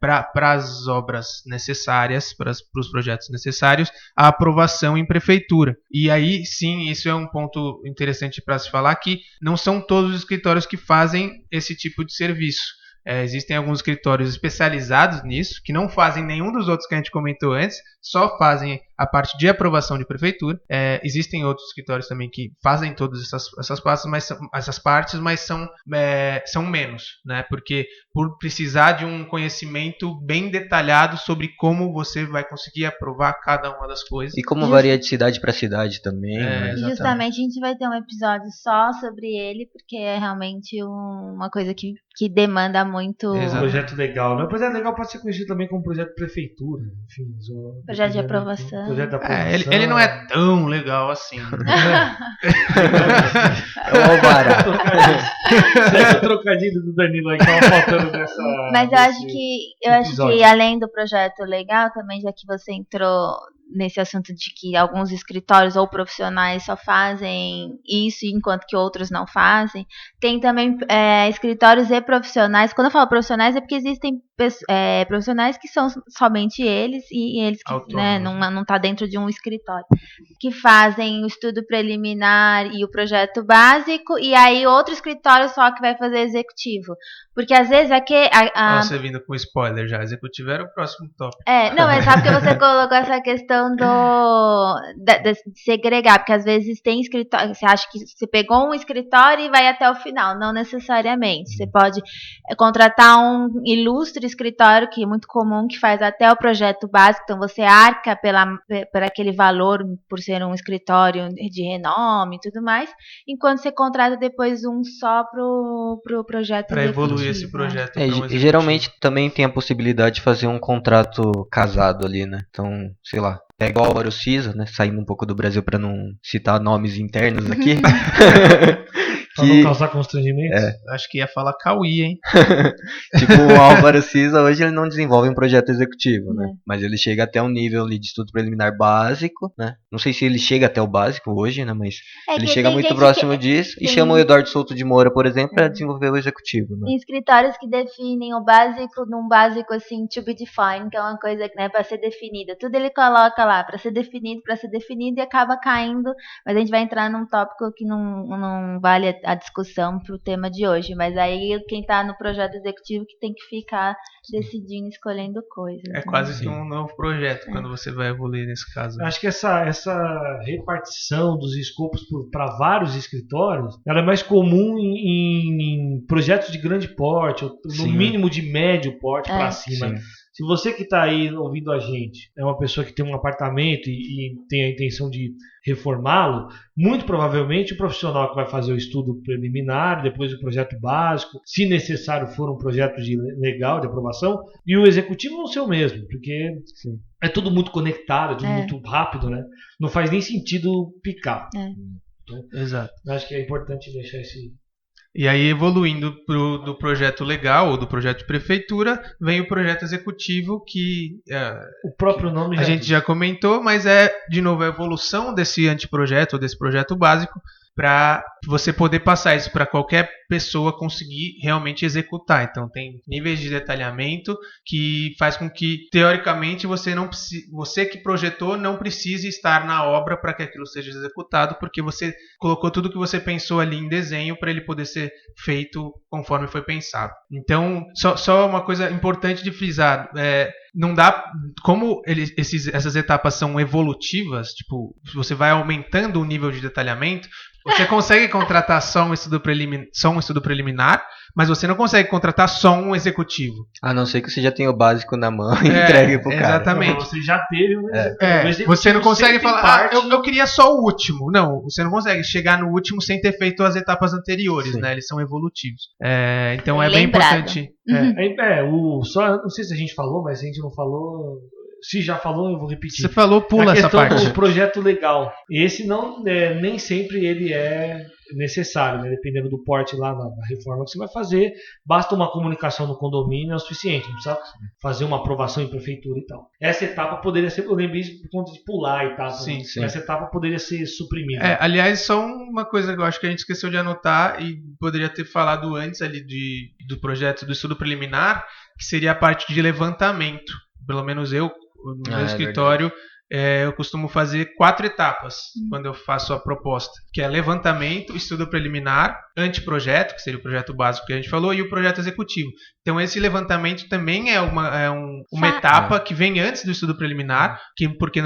para as obras necessárias, para os projetos necessários, a aprovação em prefeitura. E aí, sim, isso é um ponto interessante para se falar, que não são todos os escritórios que fazem esse tipo de serviço. Existem alguns escritórios especializados nisso, que não fazem nenhum dos outros que a gente comentou antes, só fazem a parte de aprovação de prefeitura. Existem outros escritórios também que fazem todas essas partes, mas são menos, né? Porque por precisar de um conhecimento bem detalhado sobre como você vai conseguir aprovar cada uma das coisas. E como varia de cidade para cidade também. Né? Justamente a gente vai ter um episódio só sobre ele, porque é realmente uma coisa que demanda muito... Um projeto legal, né? O projeto legal pode ser conhecido também como projeto de prefeitura, enfim. Projeto de aprovação. Projeto de aprovação. Ele não é tão legal assim. É o trocadilho do Danilo aí que tava faltando nessa... Mas eu acho que além do projeto legal, também já que você entrou nesse assunto de que alguns escritórios ou profissionais só fazem isso, enquanto que outros não fazem, tem também escritórios e profissionais. Quando eu falo profissionais é porque existem profissionais que são somente eles e eles que não tá dentro de um escritório, que fazem o estudo preliminar e o projeto básico, e aí outro escritório só que vai fazer executivo. Porque às vezes Você vindo com spoiler já, executivo era o próximo tópico. Não, mas sabe que você colocou essa questão de segregar, porque às vezes tem escritório, você acha que você pegou um escritório e vai até o final, não necessariamente. Você pode contratar um ilustre escritório, que é muito comum, que faz até o projeto básico, então você arca por aquele valor, por ser um escritório de renome e tudo mais, enquanto você contrata depois um só pro projeto para evoluir esse projeto. Geralmente também tem a possibilidade de fazer um contrato casado ali, né? Então, sei lá, pega o Álvaro Siza, né? Saindo um pouco do Brasil para não citar nomes internos aqui. Pra não causar constrangimentos? Acho que ia falar Cauí, hein? Tipo, o Álvaro Siza hoje ele não desenvolve um projeto executivo, né? Mas ele chega até um nível ali de estudo preliminar básico, né? Não sei se ele chega até o básico hoje, né? Mas ele chega muito próximo disso e chama o Eduardo Souto de Moura, por exemplo, para desenvolver o executivo, né? Tem escritórios que definem o básico num básico assim, to be defined, que é uma coisa que, né, para ser definida. Tudo ele coloca lá para ser definido e acaba caindo. Mas a gente vai entrar num tópico que não vale a discussão para o tema de hoje, mas aí quem está no projeto executivo que tem que ficar decidindo, escolhendo coisas. Quase que um novo projeto quando você vai evoluir nesse caso. Acho que essa repartição dos escopos para vários escritórios, ela é mais comum em projetos de grande porte, ou no mínimo de médio porte para cima. Sim. Se você que está aí ouvindo a gente é uma pessoa que tem um apartamento e tem a intenção de reformá-lo, muito provavelmente o profissional que vai fazer o estudo preliminar, depois o projeto básico, se necessário for um projeto legal de aprovação, e o executivo vão ser o mesmo, porque é tudo muito conectado, é tudo muito rápido, né? Não faz nem sentido picar. Então, Exato. acho que é importante deixar esse... E aí, evoluindo do projeto legal ou do projeto de prefeitura, vem o projeto executivo que o próprio nome a gente já comentou, mas de novo, a evolução desse anteprojeto ou desse projeto básico para você poder passar isso para qualquer pessoa conseguir realmente executar. Então tem níveis de detalhamento que faz com que, teoricamente, você que projetou não precise estar na obra para que aquilo seja executado, porque você colocou tudo que você pensou ali em desenho para ele poder ser feito conforme foi pensado. Então, só uma coisa importante de frisar, não dá, como essas etapas são evolutivas, tipo, você vai aumentando o nível de detalhamento, você consegue contratar só um estudo preliminar, mas você não consegue contratar só um executivo. A não ser que você já tenha o básico na mão e entregue pro cara. Exatamente. Não, você já teve você não consegue falar, eu queria só o último. Não, você não consegue chegar no último sem ter feito as etapas anteriores, né? Eles são evolutivos. Então é bem importante. Não sei se a gente falou, mas a gente não falou... Se já falou, eu vou repetir. Você falou, pula essa parte. A questão do projeto legal. Esse não, nem sempre ele é necessário, né? Dependendo do porte lá na reforma que você vai fazer. Basta uma comunicação no condomínio, é o suficiente. Não precisa fazer uma aprovação em prefeitura e tal. Essa etapa poderia ser, eu lembrei isso por conta de pular e tal. Sim. Essa etapa poderia ser suprimida. Aliás, só uma coisa que eu acho que a gente esqueceu de anotar e poderia ter falado antes ali do projeto do estudo preliminar, que seria a parte de levantamento. Pelo menos eu, no meu escritório, eu costumo fazer 4 etapas quando eu faço a proposta, que é levantamento, estudo preliminar, anteprojeto, que seria o projeto básico que a gente falou, e o projeto executivo. Então esse levantamento também é uma etapa que vem antes do estudo preliminar, porque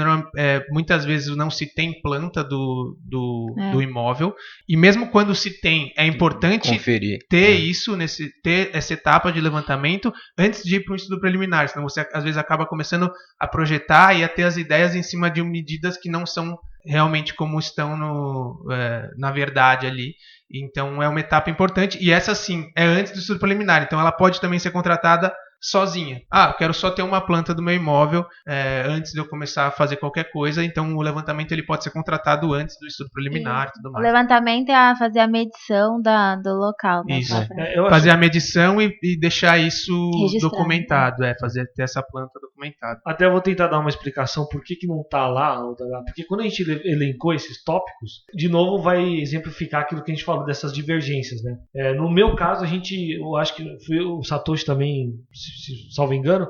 muitas vezes não se tem planta do imóvel, e mesmo quando se tem, é importante conferir. ter essa etapa de levantamento antes de ir para o estudo preliminar, senão você às vezes acaba começando a projetar e a ter as ideias em cima de medidas que não são realmente como estão na verdade ali. Então é uma etapa importante e essa sim é antes do estudo preliminar, então ela pode também ser contratada sozinha. Eu quero só ter uma planta do meu imóvel antes de eu começar a fazer qualquer coisa, então o levantamento ele pode ser contratado antes do estudo preliminar e tudo mais. O levantamento é fazer a medição do local. Isso. Fazer a medição e deixar isso documentado, ter essa planta documentada. Até eu vou tentar dar uma explicação por que não está lá, porque quando a gente elencou esses tópicos, de novo vai exemplificar aquilo que a gente falou dessas divergências, né? No meu caso, eu acho que foi o Satoshi também, se salvo engano,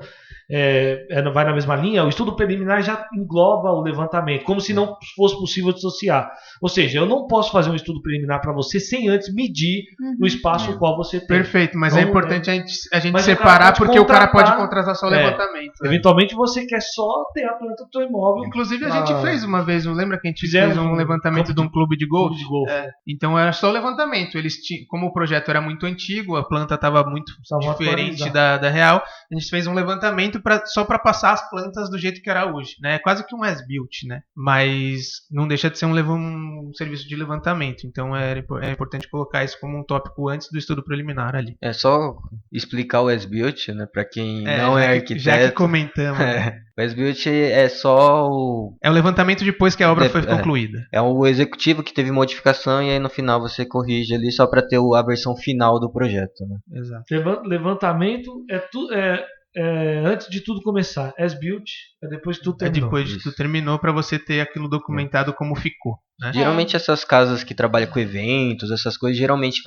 vai na mesma linha. O estudo preliminar já engloba o levantamento, como se não fosse possível dissociar. Ou seja, eu não posso fazer um estudo preliminar para você sem antes medir o espaço no qual você tem. Perfeito, mas é importante a gente separar, porque o cara pode contratar só o levantamento. Eventualmente você quer só ter a planta do seu imóvel. Inclusive a gente fez uma vez, lembra que a gente fez um levantamento de um clube de golfe? Então era só o levantamento. Como o projeto era muito antigo, a planta estava muito diferente da real, a gente fez um levantamento só para passar as plantas do jeito que era hoje, né? Quase que um as-built, né? Mas não deixa de ser um serviço de levantamento. Então é importante colocar isso como um tópico antes do estudo preliminar ali. É só explicar o as-built, né? Para quem não é arquiteto. Já que comentamos. O as-built é só o... É o levantamento depois que a obra foi concluída. É o executivo que teve modificação e aí no final você corrige ali só para ter a versão final do projeto, né? Exato. Levantamento antes de tudo começar. As-built é depois que tudo terminou. Depois de tudo terminou para você ter aquilo documentado como ficou. Né? Geralmente essas casas que trabalham com eventos, essas coisas, geralmente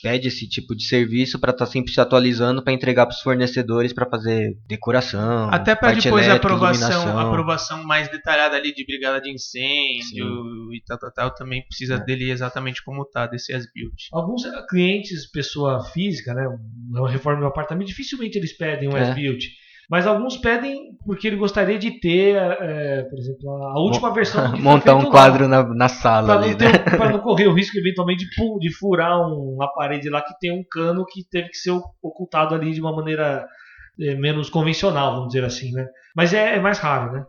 pede esse tipo de serviço para estar sempre se atualizando para entregar para os fornecedores para fazer decoração. Até para depois a aprovação mais detalhada ali de brigada de incêndio e tal, também precisa dele exatamente como está, desse as-built. Alguns clientes, pessoa física, né, uma reforma do apartamento, dificilmente eles pedem um as-built. Mas alguns pedem porque ele gostaria de ter, por exemplo, a última versão do que montar um quadro na sala ali, né? Para não correr o risco eventualmente de furar uma parede lá que tem um cano que teve que ser ocultado ali de uma maneira menos convencional, vamos dizer assim, né? Mas é mais raro, né?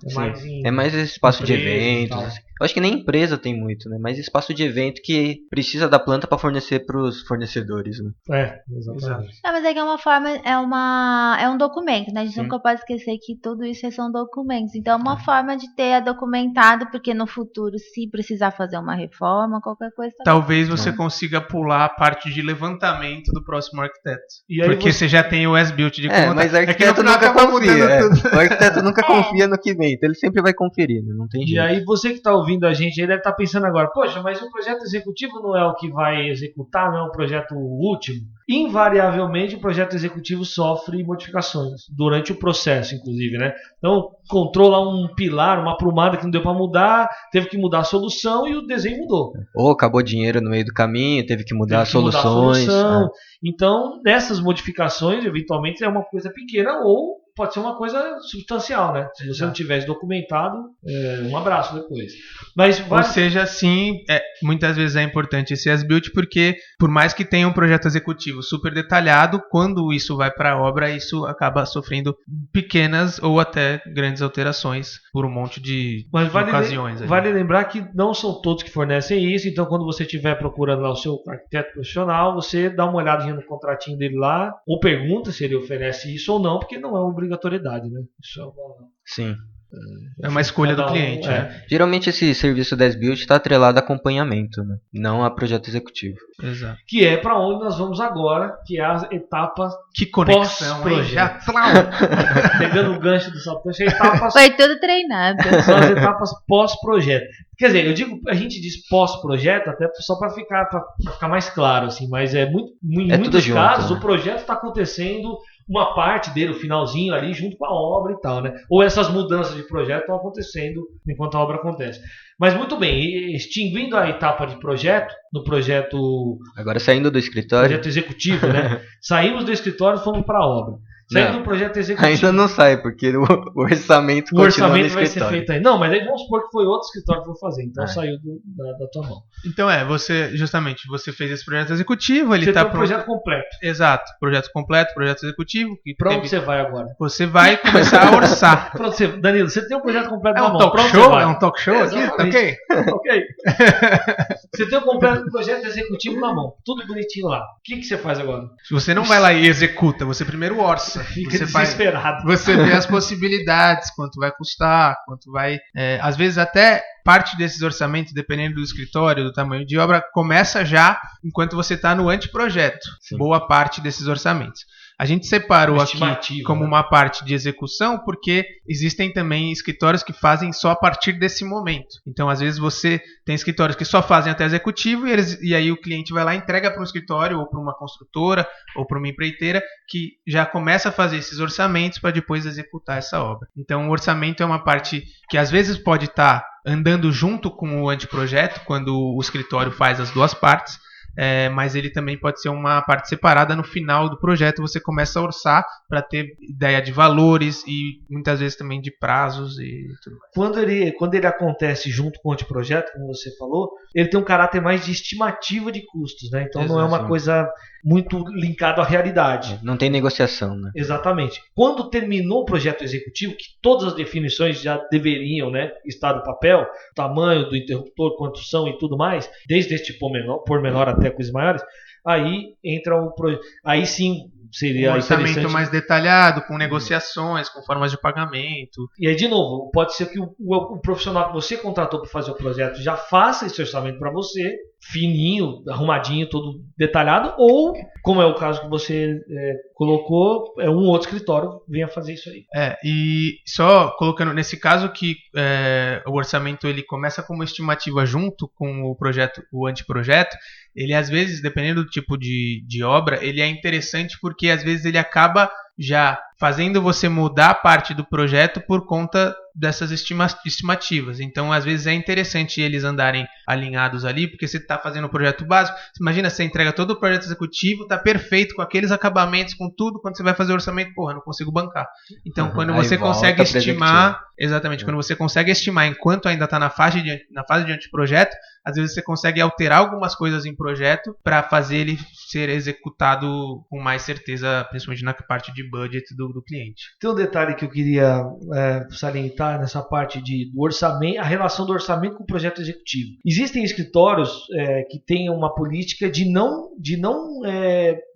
É mais espaço de empresas e eventos. tal. Assim. Eu acho que nem empresa tem muito, né? Mas espaço de evento que precisa da planta para fornecer para os fornecedores, né? Exatamente. Mas é que é uma forma, é um documento, né? A gente nunca pode esquecer que tudo isso são documentos. Então é uma forma de ter documentado, porque no futuro, se precisar fazer uma reforma, qualquer coisa. Talvez você consiga pular a parte de levantamento do próximo arquiteto. E aí Porque você já tem o as-built de conta. Mas o É que no arquiteto final nunca acaba confia. mudando tudo. O arquiteto nunca confia no que vem, então ele sempre vai conferir, né? Não tem E jeito. aí você que está ouvindo a gente aí deve estar pensando agora, poxa, mas o projeto executivo não é o que vai executar, não é o projeto último? Invariavelmente o projeto executivo sofre modificações durante o processo, inclusive, né? Então, controla um pilar, uma aprumada que não deu para mudar, teve que mudar a solução e o desenho mudou. Ou acabou dinheiro no meio do caminho, teve que mudar Teve que mudar a soluções. solução. Então, nessas modificações, eventualmente é uma coisa pequena ou pode ser uma coisa substancial, né? Se você não tivesse documentado, um abraço depois. Mas Ou seja, sim, muitas vezes é importante esse as-built, porque por mais que tenha um projeto executivo super detalhado, quando isso vai para a obra, isso acaba sofrendo pequenas ou até grandes alterações por um monte de ocasiões. Vale lembrar que não são todos que fornecem isso, então quando você estiver procurando lá o seu arquiteto profissional, você dá uma olhadinha no contratinho dele lá, ou pergunta se ele oferece isso ou não, porque não é uma obrigatoriedade, né? Isso é uma... Sim. É uma escolha do cliente, Geralmente esse serviço da as-built está atrelado a acompanhamento, né? Não a projeto executivo. Exato. Que é para onde nós vamos agora, que é a etapa que conexão, pós-projeto. Pegando o gancho do Saltanche, etapas... Foi tudo treinado. São as etapas pós-projeto. Quer dizer, eu digo, a gente diz pós-projeto até só para ficar mais claro, assim, mas em muitos casos junto, né? O projeto está acontecendo uma parte dele, o finalzinho ali, junto com a obra e tal, né? Ou essas mudanças de projeto estão acontecendo enquanto a obra acontece. Mas muito bem, extinguindo a etapa de projeto, no projeto... Agora saindo do escritório... Projeto executivo, né? Saímos do escritório e fomos para a obra. Saindo do projeto executivo... Ainda não sai, porque o orçamento vai escritório. ser feito aí. Não, mas aí vamos supor que foi outro escritório que foi fazer, então saiu da tua mão. Então você fez esse projeto executivo, ele você tá tem um projeto completo. Exato, projeto completo, projeto executivo. Pra onde você vai agora? Você vai começar a orçar. Danilo, você tem um projeto completo na mão. É um talk show aqui? Tá ok? Ok. Você tem um projeto executivo na mão, tudo bonitinho lá. O que você faz agora? Você não vai lá e executa, você primeiro orça. Fica você desesperado. Você vê as possibilidades, quanto vai custar, quanto vai... às vezes até parte desses orçamentos, dependendo do escritório, do tamanho de obra, começa já enquanto você está no anteprojeto. Sim. Boa parte desses orçamentos. A gente separou aqui como uma parte de execução, porque existem também escritórios que fazem só a partir desse momento. Então, às vezes, você tem escritórios que só fazem até executivo e aí o cliente vai lá e entrega para um escritório, ou para uma construtora, ou para uma empreiteira, que já começa a fazer esses orçamentos para depois executar essa obra. Então, o orçamento é uma parte que às vezes pode estar andando junto com o anteprojeto, quando o escritório faz as duas partes, mas ele também pode ser uma parte separada. No final do projeto você começa a orçar para ter ideia de valores e muitas vezes também de prazos e tudo mais. Quando ele acontece junto com o anteprojeto, como você falou, ele tem um caráter mais de estimativa de custos, né? Então não é uma coisa muito linkada à realidade. Não tem negociação, né? Exatamente. Quando terminou o projeto executivo, que todas as definições já deveriam, né, estar no papel, tamanho do interruptor, quantos são e tudo mais, desde este pormenor até coisas maiores, aí entra o projeto. Aí sim seria um orçamento interessante. mais detalhado, com negociações, com formas de pagamento. E aí, de novo, pode ser que o profissional que você contratou para fazer o projeto já faça esse orçamento para você, fininho, arrumadinho, todo detalhado, ou, como é o caso que você colocou, um outro escritório venha fazer isso aí. E só colocando nesse caso que o orçamento ele começa como estimativa junto com o projeto, o anteprojeto, ele às vezes, dependendo do tipo de obra, ele é interessante porque às vezes ele acaba já fazendo você mudar parte do projeto por conta dessas estimativas. Então, às vezes é interessante eles andarem alinhados ali, porque você está fazendo o projeto básico. Imagina, você entrega todo o projeto executivo, está perfeito, com aqueles acabamentos, com tudo, quando você vai fazer o orçamento, não consigo bancar. Então, quando você consegue estimar, quando você consegue estimar enquanto ainda está na fase de anteprojeto, às vezes você consegue alterar algumas coisas em projeto para fazer ele ser executado com mais certeza, principalmente na parte de budget do cliente. Tem um detalhe que eu queria salientar nessa parte do orçamento, a relação do orçamento com o projeto executivo. Existem escritórios que têm uma política de não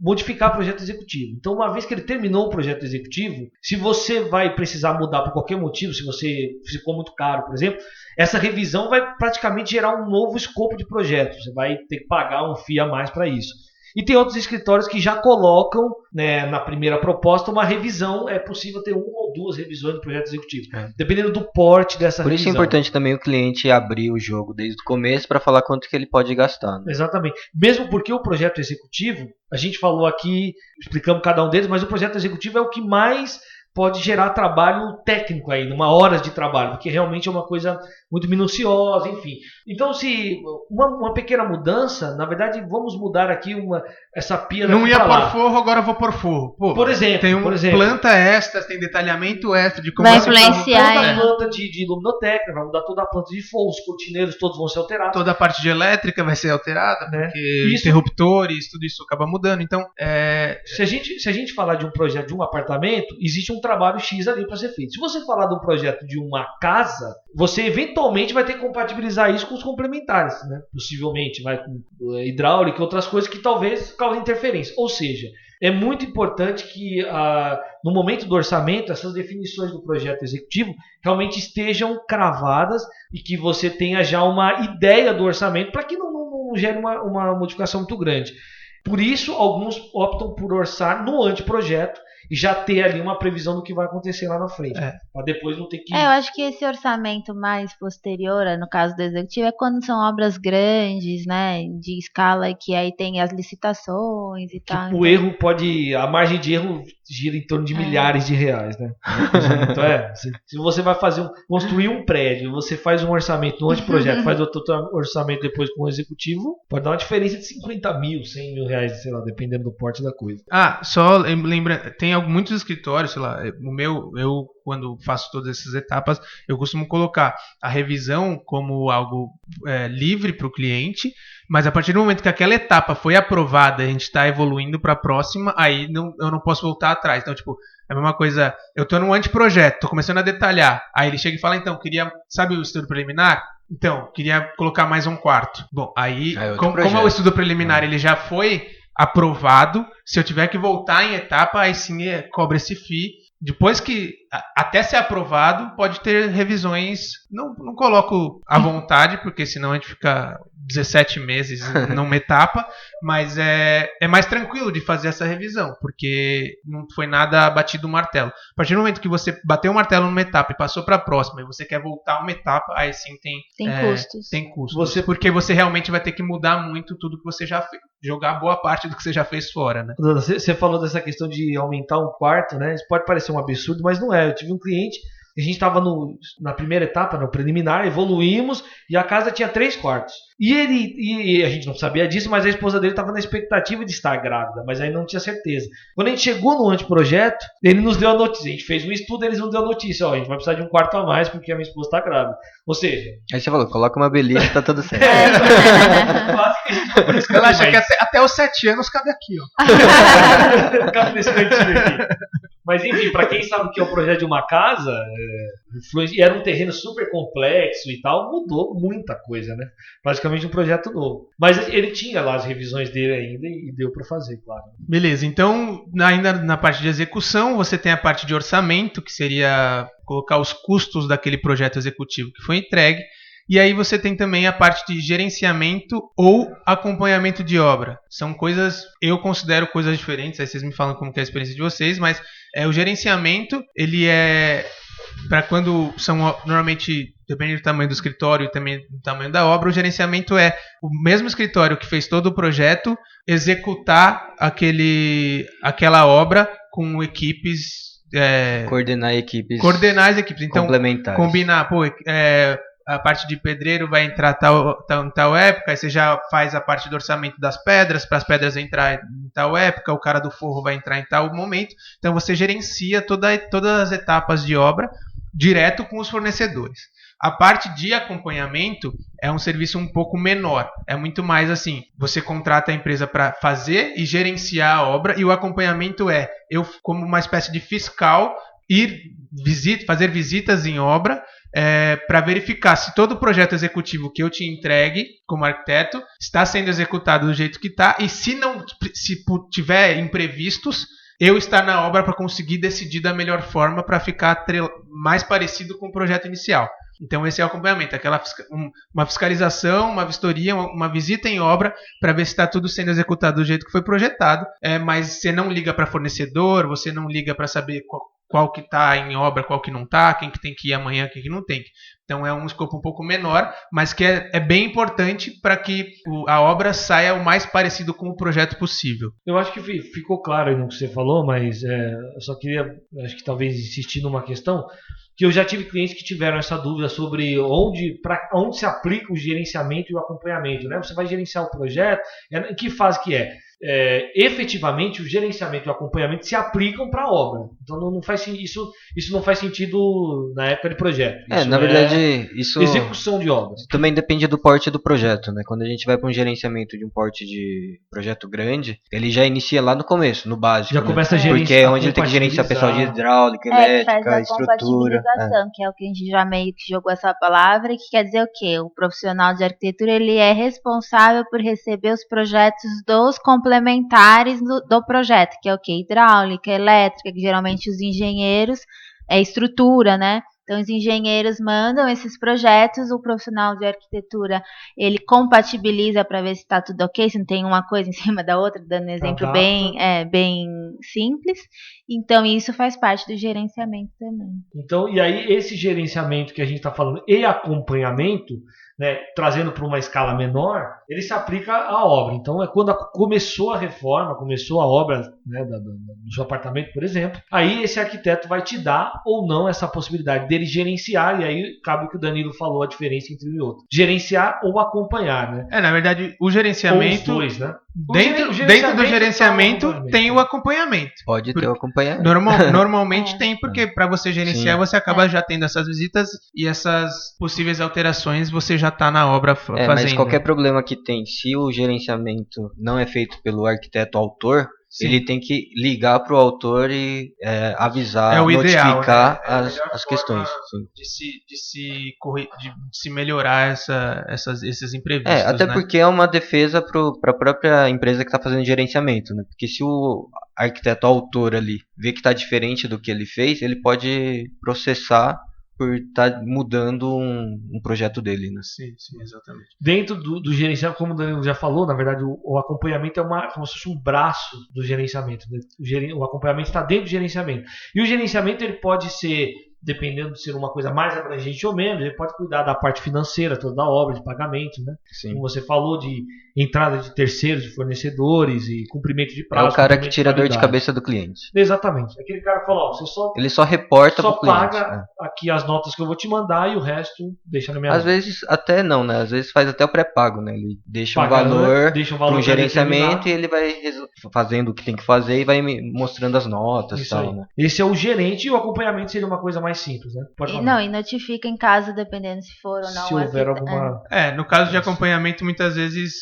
modificar o projeto executivo. Então, uma vez que ele terminou o projeto executivo, se você vai precisar mudar por qualquer motivo, se você ficou muito caro, por exemplo, essa revisão vai praticamente gerar um novo escopo de projeto. Você vai ter que pagar um FII a mais para isso. E tem outros escritórios que já colocam, né, na primeira proposta uma revisão. É possível ter 1 ou 2 revisões do projeto executivo, dependendo do porte dessa revisão. Por isso é importante também o cliente abrir o jogo desde o começo para falar quanto que ele pode gastar. Né? Exatamente. Mesmo porque o projeto executivo, a gente falou aqui, explicamos cada um deles, mas o projeto executivo é o que mais pode gerar trabalho técnico aí, numa horas de trabalho, porque realmente é uma coisa muito minuciosa, enfim. Então, se uma pequena mudança, na verdade, vamos mudar aqui essa pia daqui. Não ia pôr forro, agora eu vou pôr forro. Pô, por exemplo, tem planta extra, tem detalhamento extra de como vai influenciar. Toda a planta de luminotécnica, vai mudar toda a planta de forro, os cortineiros todos vão ser alterados. Toda a parte de elétrica vai ser alterada, porque interruptores, tudo isso acaba mudando. Então, se a gente falar de um projeto de um apartamento, existe um trabalho X ali para ser feito. Se você falar de um projeto de uma casa, você eventualmente vai ter que compatibilizar isso com os complementares, né? Possivelmente vai com hidráulica e outras coisas que talvez causem interferência. Ou seja, é muito importante que no momento do orçamento essas definições do projeto executivo realmente estejam cravadas e que você tenha já uma ideia do orçamento para que não gere uma modificação muito grande. Por isso, alguns optam por orçar no anteprojeto e já ter ali uma previsão do que vai acontecer lá na frente. Para depois não ter que... eu acho que esse orçamento mais posterior, no caso do executivo, é quando são obras grandes, né, de escala, que aí tem as licitações e tal. O erro a margem de erro gira em torno de milhares de reais, né? Então se você vai construir um prédio, você faz um orçamento no anteprojeto, faz outro orçamento depois com o executivo, pode dar uma diferença de 50 mil, 100 mil reais, sei lá, dependendo do porte da coisa. Só lembra, tem muitos escritórios, sei lá, eu quando faço todas essas etapas, eu costumo colocar a revisão como algo livre para o cliente, mas a partir do momento que aquela etapa foi aprovada, a gente está evoluindo para a próxima, aí eu não posso voltar atrás. Então, tipo, é a mesma coisa, eu estou num anteprojeto, estou começando a detalhar, aí ele chega e fala, então, sabe o estudo preliminar? Então, queria colocar mais um quarto. Bom, aí, como o estudo preliminar ele já foi aprovado, se eu tiver que voltar em etapa, aí sim cobra esse FII. Depois que, até ser aprovado, pode ter revisões. Não coloco à vontade, porque senão a gente fica 17 meses numa etapa, mas é mais tranquilo de fazer essa revisão, porque não foi nada batido o martelo. A partir do momento que você bateu o martelo numa etapa e passou para a próxima, e você quer voltar uma etapa, aí sim tem custos. Tem custos, porque você realmente vai ter que mudar muito tudo que você já fez, jogar boa parte do que você já fez fora, né? Você falou dessa questão de aumentar um quarto, né? Isso pode parecer um absurdo, mas não é. Eu tive um cliente, a gente estava na primeira etapa, no preliminar, evoluímos e a casa tinha 3 quartos. E a gente não sabia disso, mas a esposa dele estava na expectativa de estar grávida, mas aí não tinha certeza. Quando a gente chegou no anteprojeto, ele nos deu a notícia. A gente fez um estudo, eles nos deu a notícia. A gente vai precisar de um quarto a mais porque a minha esposa está grávida. Ou seja... Aí você falou, coloca uma beliche, tá tudo certo. Relaxa que até os 7 anos cabe aqui, ó. Cabe nesse cantinho aqui. Mas enfim, para quem sabe o que é o projeto de uma casa, e era um terreno super complexo e tal, mudou muita coisa, né? Praticamente um projeto novo. Mas ele tinha lá as revisões dele ainda e deu para fazer, claro. Beleza, então ainda na parte de execução, você tem a parte de orçamento, que seria colocar os custos daquele projeto executivo que foi entregue. E aí você tem também a parte de gerenciamento ou acompanhamento de obra. São coisas, eu considero coisas diferentes, aí vocês me falam como que é a experiência de vocês, mas o gerenciamento, ele é para quando são normalmente, dependendo do tamanho do escritório e também do tamanho da obra, o gerenciamento é o mesmo escritório que fez todo o projeto executar aquela obra com equipes... coordenar equipes as equipes. Então, complementares. Combinar, a parte de pedreiro vai entrar em tal época, aí você já faz a parte do orçamento das pedras, para as pedras entrar em tal época, o cara do forro vai entrar em tal momento. Então você gerencia todas as etapas de obra direto com os fornecedores. A parte de acompanhamento é um serviço um pouco menor. É muito mais assim, você contrata a empresa para fazer e gerenciar a obra, e o acompanhamento é, eu como uma espécie de fiscal, fazer visitas em obra, para verificar se todo o projeto executivo que eu te entregue como arquiteto está sendo executado do jeito que está, e se tiver imprevistos, eu estar na obra para conseguir decidir da melhor forma para ficar mais parecido com o projeto inicial. Então esse é o acompanhamento, uma fiscalização, uma vistoria, uma visita em obra para ver se está tudo sendo executado do jeito que foi projetado, mas você não liga para fornecedor, você não liga para saber qual que está em obra, qual que não está, quem que tem que ir amanhã, quem que não tem. Então é um escopo um pouco menor, mas que é bem importante para que a obra saia o mais parecido com o projeto possível. Eu acho que ficou claro aí no que você falou, mas eu só queria, acho que talvez insistir numa questão, que eu já tive clientes que tiveram essa dúvida sobre onde se aplica o gerenciamento e o acompanhamento, né? Você vai gerenciar o projeto, em que fase que é? Efetivamente o gerenciamento e o acompanhamento se aplicam para a obra. Então não faz isso não faz sentido na época de projeto. Isso na verdade, isso execução de obras. Também depende do porte do projeto, né? Quando a gente vai para um gerenciamento de um porte de projeto grande, ele já inicia lá no começo, no básico. Já começa a gerenciar. Porque é onde ele tem que gerenciar pessoal de hidráulica, elétrica, faz a estrutura. compatibilização, que é o que a gente já meio que jogou essa palavra, que quer dizer o quê? O profissional de arquitetura, ele é responsável por receber os projetos dos complementares do projeto, que é o quê? Hidráulica, elétrica, que geralmente os engenheiros, estrutura, né? Então, os engenheiros mandam esses projetos, o profissional de arquitetura, ele compatibiliza para ver se está tudo ok, se não tem uma coisa em cima da outra, dando um exemplo bem simples. Então, isso faz parte do gerenciamento também. Então, e aí, esse gerenciamento que a gente está falando e acompanhamento, né, trazendo para uma escala menor, ele se aplica à obra. Então é quando começou a reforma, começou a obra, né, do seu apartamento, por exemplo, aí esse arquiteto vai te dar ou não essa possibilidade dele gerenciar, e aí cabe o que o Danilo falou, a diferença entre um e outro. Gerenciar ou acompanhar, né? Na verdade, o gerenciamento... Ou os dois, né? Dentro do gerenciamento tem o acompanhamento. Pode ter o acompanhamento. Normalmente tem, porque para você gerenciar, você acaba já tendo essas visitas e essas possíveis alterações, você já está na obra fazendo. Mas qualquer problema que tem, se o gerenciamento não é feito pelo arquiteto autor, ele tem que ligar para o autor e avisar, notificar ideal, né? as questões. De se melhorar esses imprevistos. Até né? porque é uma defesa para a própria empresa que está fazendo gerenciamento. Né? Porque se o arquiteto autor ali vê que está diferente do que ele fez, ele pode processar por estar mudando um projeto dele, né? Sim, exatamente. Dentro do gerenciamento, como o Danilo já falou, na verdade o acompanhamento é como se fosse um braço do gerenciamento, né? O acompanhamento está dentro do gerenciamento. E o gerenciamento ele pode ser, dependendo de ser uma coisa mais abrangente ou menos, ele pode cuidar da parte financeira, toda da obra, de pagamento, né? Sim. Como você falou, de entrada de terceiros, de fornecedores e cumprimento de prazo. É o cara que tira a dor de cabeça do cliente. Exatamente. Aquele cara falou, ele só reporta para o cliente. Só paga aqui as notas que eu vou te mandar e o resto deixa na minha mão. Às vezes até não, né? Às vezes faz até o pré-pago, né? Ele deixa um valor para um gerenciamento e ele vai fazendo o que tem que fazer e vai mostrando as notas e tal, né? Esse é o gerente, e o acompanhamento seria uma coisa mais simples, né? E notifica em caso, dependendo se for ou não. Se houver alguma... no caso de acompanhamento, muitas vezes,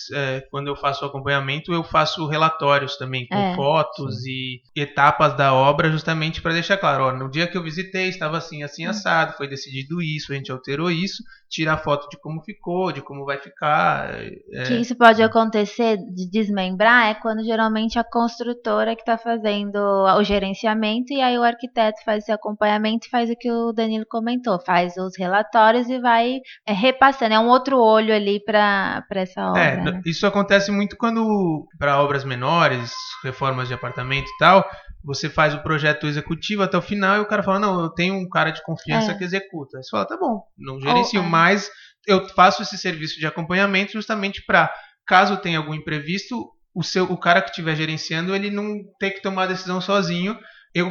quando eu faço o acompanhamento, eu faço relatórios também, com fotos e etapas da obra, justamente para deixar claro, no dia que eu visitei, estava assim, assado, foi decidido isso, a gente alterou isso, tirar foto de como ficou, de como vai ficar. Que isso pode acontecer de desmembrar quando geralmente a construtora que está fazendo o gerenciamento, e aí o arquiteto faz esse acompanhamento e faz o que o Danilo comentou, faz os relatórios e vai repassando, é um outro olho ali para essa obra. Né? Isso acontece muito quando, para obras menores, reformas de apartamento e tal, você faz o projeto executivo até o final e o cara fala, não, eu tenho um cara de confiança que executa. Aí você fala, tá bom, não gerencio, mas eu faço esse serviço de acompanhamento justamente para, caso tenha algum imprevisto, o cara que estiver gerenciando, ele não ter que tomar a decisão sozinho.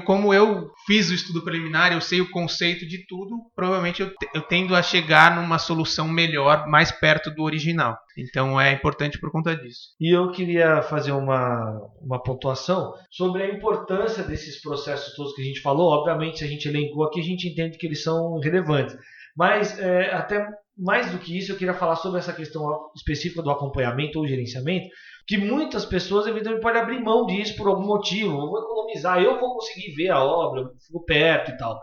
Como eu fiz o estudo preliminar, eu sei o conceito de tudo, provavelmente eu tendo a chegar numa solução melhor, mais perto do original. Então é importante por conta disso. E eu queria fazer uma pontuação sobre a importância desses processos todos que a gente falou. Obviamente, se a gente elencou aqui, a gente entende que eles são relevantes. Mas até mais do que isso, eu queria falar sobre essa questão específica do acompanhamento ou gerenciamento, que muitas pessoas evidentemente podem abrir mão disso por algum motivo. Eu vou economizar, eu vou conseguir ver a obra, eu fico perto e tal.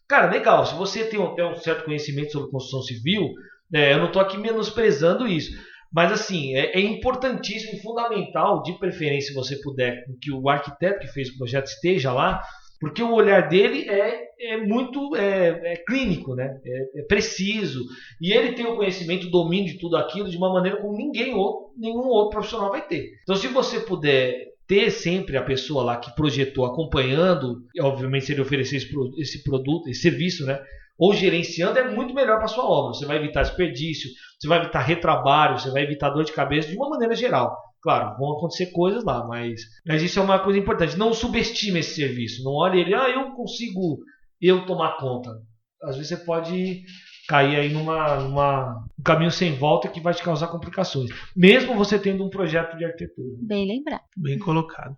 Cara, legal, se você tem um certo conhecimento sobre construção civil, eu não estou aqui menosprezando isso. Mas assim, é importantíssimo e fundamental, de preferência, se você puder, que o arquiteto que fez o projeto esteja lá, porque o olhar dele é muito clínico, né? É preciso. E ele tem o conhecimento, o domínio de tudo aquilo de uma maneira como nenhum outro profissional vai ter. Então, se você puder ter sempre a pessoa lá que projetou acompanhando, e obviamente se ele oferecer esse produto, esse serviço, né? Ou gerenciando, é muito melhor para a sua obra. Você vai evitar desperdício, você vai evitar retrabalho, você vai evitar dor de cabeça de uma maneira geral. Claro, vão acontecer coisas lá, mas isso é uma coisa importante. Não subestime esse serviço. Não olhe ele, eu consigo tomar conta. Às vezes você pode cair aí num caminho sem volta que vai te causar complicações. Mesmo você tendo um projeto de arquitetura. Bem lembrado. Bem colocado.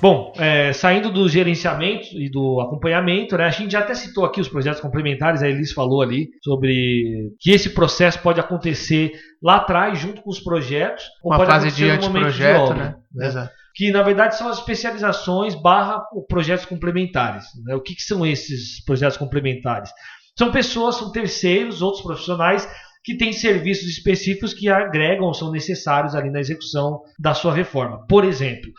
Bom, saindo do gerenciamento e do acompanhamento, né, a gente já até citou aqui os projetos complementares, a Elis falou ali sobre que esse processo pode acontecer lá atrás, junto com os projetos, ou uma pode fase de anteprojeto, de obra, né? Exato. Que na verdade são as especializações / projetos complementares. Né? O que são esses projetos complementares? São pessoas, são terceiros, outros profissionais que têm serviços específicos que agregam ou são necessários ali na execução da sua reforma. Por exemplo,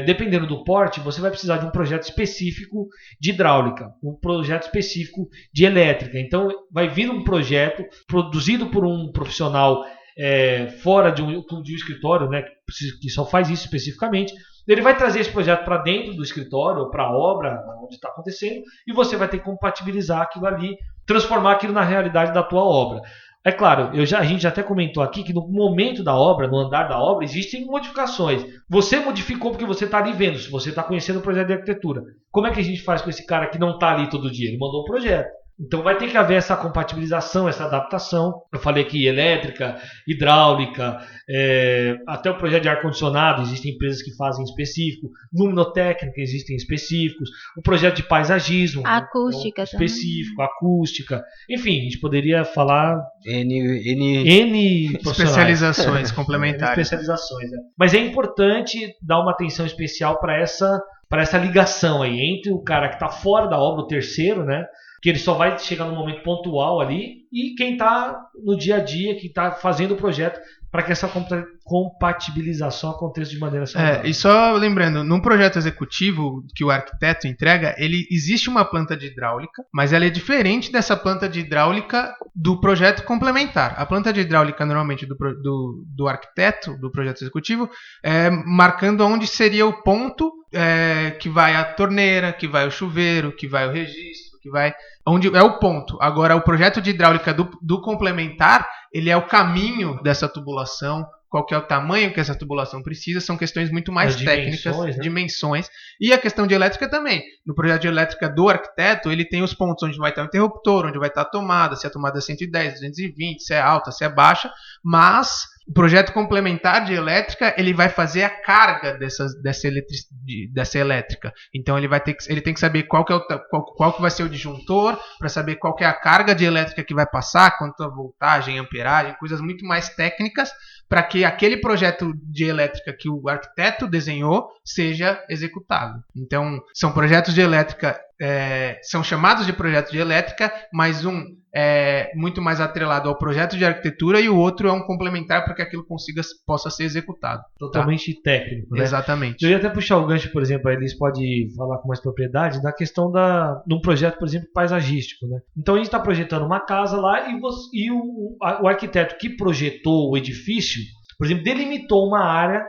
dependendo do porte, você vai precisar de um projeto específico de hidráulica, um projeto específico de elétrica. Então, vai vir um projeto produzido por um profissional fora de um escritório, né, que só faz isso especificamente. Ele vai trazer esse projeto para dentro do escritório ou para a obra, onde está acontecendo, e você vai ter que compatibilizar aquilo ali, transformar aquilo na realidade da tua obra. É claro, a gente já até comentou aqui que no momento da obra, no andar da obra, existem modificações. Você modificou porque você está ali vendo, se você está conhecendo o projeto de arquitetura. Como é que a gente faz com esse cara que não está ali todo dia? Ele mandou um projeto. Então vai ter que haver essa compatibilização, essa adaptação. Eu falei aqui elétrica, hidráulica, até o projeto de ar-condicionado, existem empresas que fazem específico, luminotécnica, existem específicos, o projeto de paisagismo, acústica específico, acústica, enfim, a gente poderia falar N especializações complementares. Especializações, Mas é importante dar uma atenção especial para essa ligação aí entre o cara que está fora da obra, o terceiro, né? Que ele só vai chegar num momento pontual ali, e quem está no dia a dia, que está fazendo o projeto, para que essa compatibilização aconteça de maneira saudável. E só lembrando, num projeto executivo que o arquiteto entrega, existe uma planta de hidráulica, mas ela é diferente dessa planta de hidráulica do projeto complementar. A planta de hidráulica, normalmente, do arquiteto, do projeto executivo, marcando onde seria o ponto que vai a torneira, que vai o chuveiro, que vai o registro, que vai onde é o ponto. Agora, o projeto de hidráulica do complementar, ele é o caminho dessa tubulação, qual que é o tamanho que essa tubulação precisa, são questões muito mais técnicas, dimensões. E a questão de elétrica também. No projeto de elétrica do arquiteto, ele tem os pontos onde vai estar o interruptor, onde vai estar a tomada, se a tomada é 110, 220, se é alta, se é baixa, mas o projeto complementar de elétrica, ele vai fazer a carga dessa elétrica. Então ele tem que saber qual que vai ser o disjuntor, para saber qual que é a carga de elétrica que vai passar, quanta voltagem, amperagem, coisas muito mais técnicas, para que aquele projeto de elétrica que o arquiteto desenhou seja executado. Então, são projetos de elétrica, são chamados de projetos de elétrica, mas um é muito mais atrelado ao projeto de arquitetura e o outro é um complementar para que aquilo possa ser executado. Totalmente técnico, né? Exatamente. Eu ia até puxar o gancho, por exemplo, a Elis pode falar com mais propriedade da questão de um projeto, por exemplo, paisagístico, né? Então a gente está projetando uma casa lá e o arquiteto que projetou o edifício, por exemplo, delimitou uma área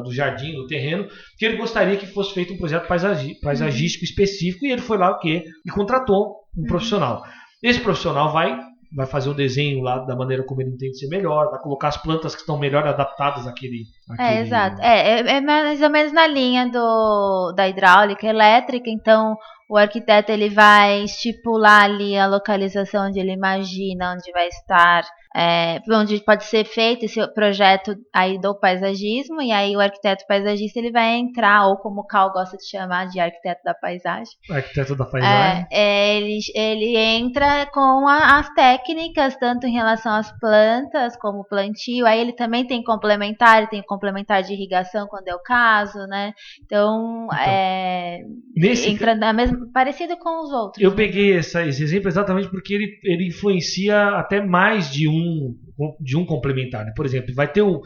do jardim, do terreno, que ele gostaria que fosse feito um projeto paisagístico específico, e ele foi lá e contratou um profissional. Esse profissional vai fazer o desenho lá da maneira como ele entende ser melhor, vai colocar as plantas que estão melhor adaptadas àquele... Exato. É mais ou menos na linha da hidráulica elétrica. Então, o arquiteto ele vai estipular ali a localização onde ele imagina, onde vai estar onde pode ser feito esse projeto aí do paisagismo, e aí o arquiteto paisagista ele vai entrar, ou como o Cal gosta de chamar de arquiteto da paisagem. Arquiteto da paisagem. Ele entra com as técnicas, tanto em relação às plantas, como o plantio, aí ele também tem complementar de irrigação quando é o caso, né? Então entra na mesma, parecido com os outros. Eu peguei esse exemplo exatamente porque ele influencia até mais de um complementar, né? Por exemplo, vai ter o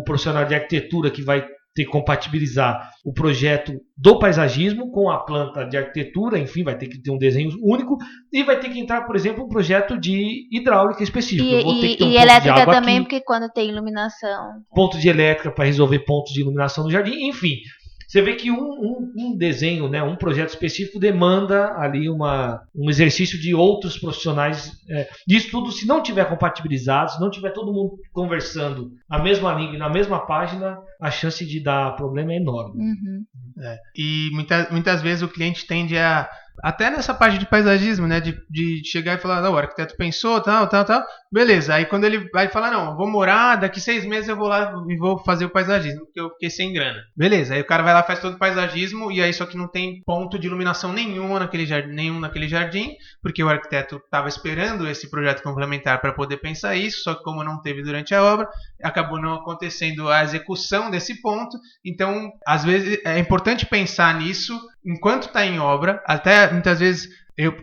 profissional de arquitetura que vai ter que compatibilizar o projeto do paisagismo com a planta de arquitetura, enfim, vai ter que ter um desenho único, e vai ter que entrar, por exemplo, um projeto de hidráulica específico. Eu vou ter que ter um elétrica também, aqui, porque quando tem iluminação. Ponto de elétrica para resolver pontos de iluminação no jardim, enfim. Você vê que um desenho, né, um projeto específico demanda ali um exercício de outros profissionais disso tudo. Se não tiver compatibilizado, se não tiver todo mundo conversando a mesma língua e na mesma página, a chance de dar problema é enorme. Uhum. E muitas vezes o cliente tende a, até nessa parte de paisagismo, né, de chegar e falar, não, o arquiteto pensou, tal, beleza. Aí quando ele vai falar, não, eu vou morar, daqui 6 meses eu vou lá e vou fazer o paisagismo, porque eu fiquei sem grana. Beleza, aí o cara vai lá, faz todo o paisagismo, e aí só que não tem ponto de iluminação nenhum naquele jardim, porque o arquiteto estava esperando esse projeto complementar para poder pensar isso, só que como não teve durante a obra, acabou não acontecendo a execução desse ponto. Então, às vezes, é importante pensar nisso enquanto está em obra. Até muitas vezes,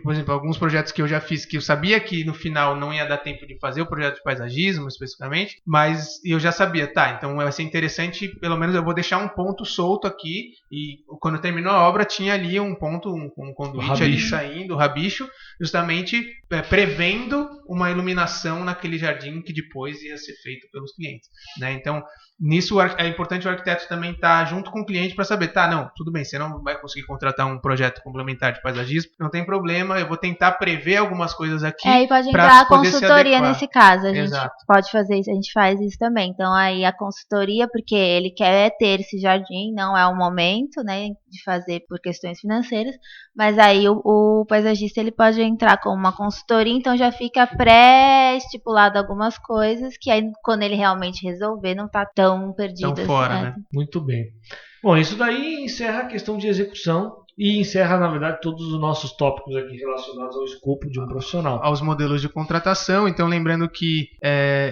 por exemplo, alguns projetos que eu já fiz, que eu sabia que no final não ia dar tempo de fazer o projeto de paisagismo especificamente, mas eu já sabia, então vai ser interessante, pelo menos eu vou deixar um ponto solto aqui, e quando terminou a obra tinha ali um ponto, um conduíte ali saindo, o rabicho, justamente prevendo uma iluminação naquele jardim que depois ia ser feito pelos clientes, né? Então, nisso é importante o arquiteto também estar junto com o cliente para saber, não, tudo bem, você não vai conseguir contratar um projeto complementar de paisagismo, não tem problema, eu vou tentar prever algumas coisas aqui. E pode entrar a consultoria nesse caso, a gente Exato. pode fazer isso, a gente faz isso também. Então aí a consultoria, porque ele quer ter esse jardim, não é o momento, né, de fazer por questões financeiras, mas aí o paisagista ele pode entrar com uma consultoria, então já fica pré-estipulado algumas coisas que aí quando ele realmente resolver não está tão perdido. Tão fora, né? Muito bem. Bom, isso daí encerra a questão de execução e encerra, na verdade, todos os nossos tópicos aqui relacionados ao escopo de um profissional. Aos modelos de contratação. Então, lembrando que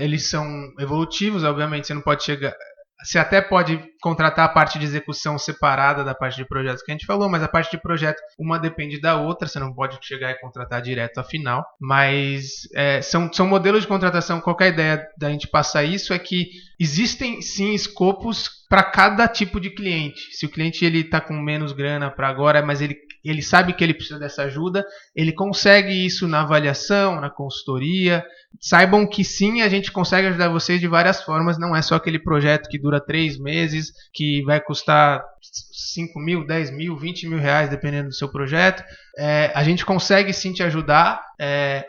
eles são evolutivos, obviamente, você não pode chegar... Você até pode contratar a parte de execução separada da parte de projetos que a gente falou, mas a parte de projeto, uma depende da outra, você não pode chegar e contratar direto a final. Mas são modelos de contratação. Qualquer ideia da gente passar isso é que existem sim escopos para cada tipo de cliente. Se o cliente está com menos grana para agora, mas ele sabe que ele precisa dessa ajuda, ele consegue isso na avaliação, na consultoria. Saibam que sim, a gente consegue ajudar vocês de várias formas, não é só aquele projeto que dura 3 meses, que vai custar 5 mil, 10 mil, 20 mil reais, dependendo do seu projeto. A gente consegue sim te ajudar,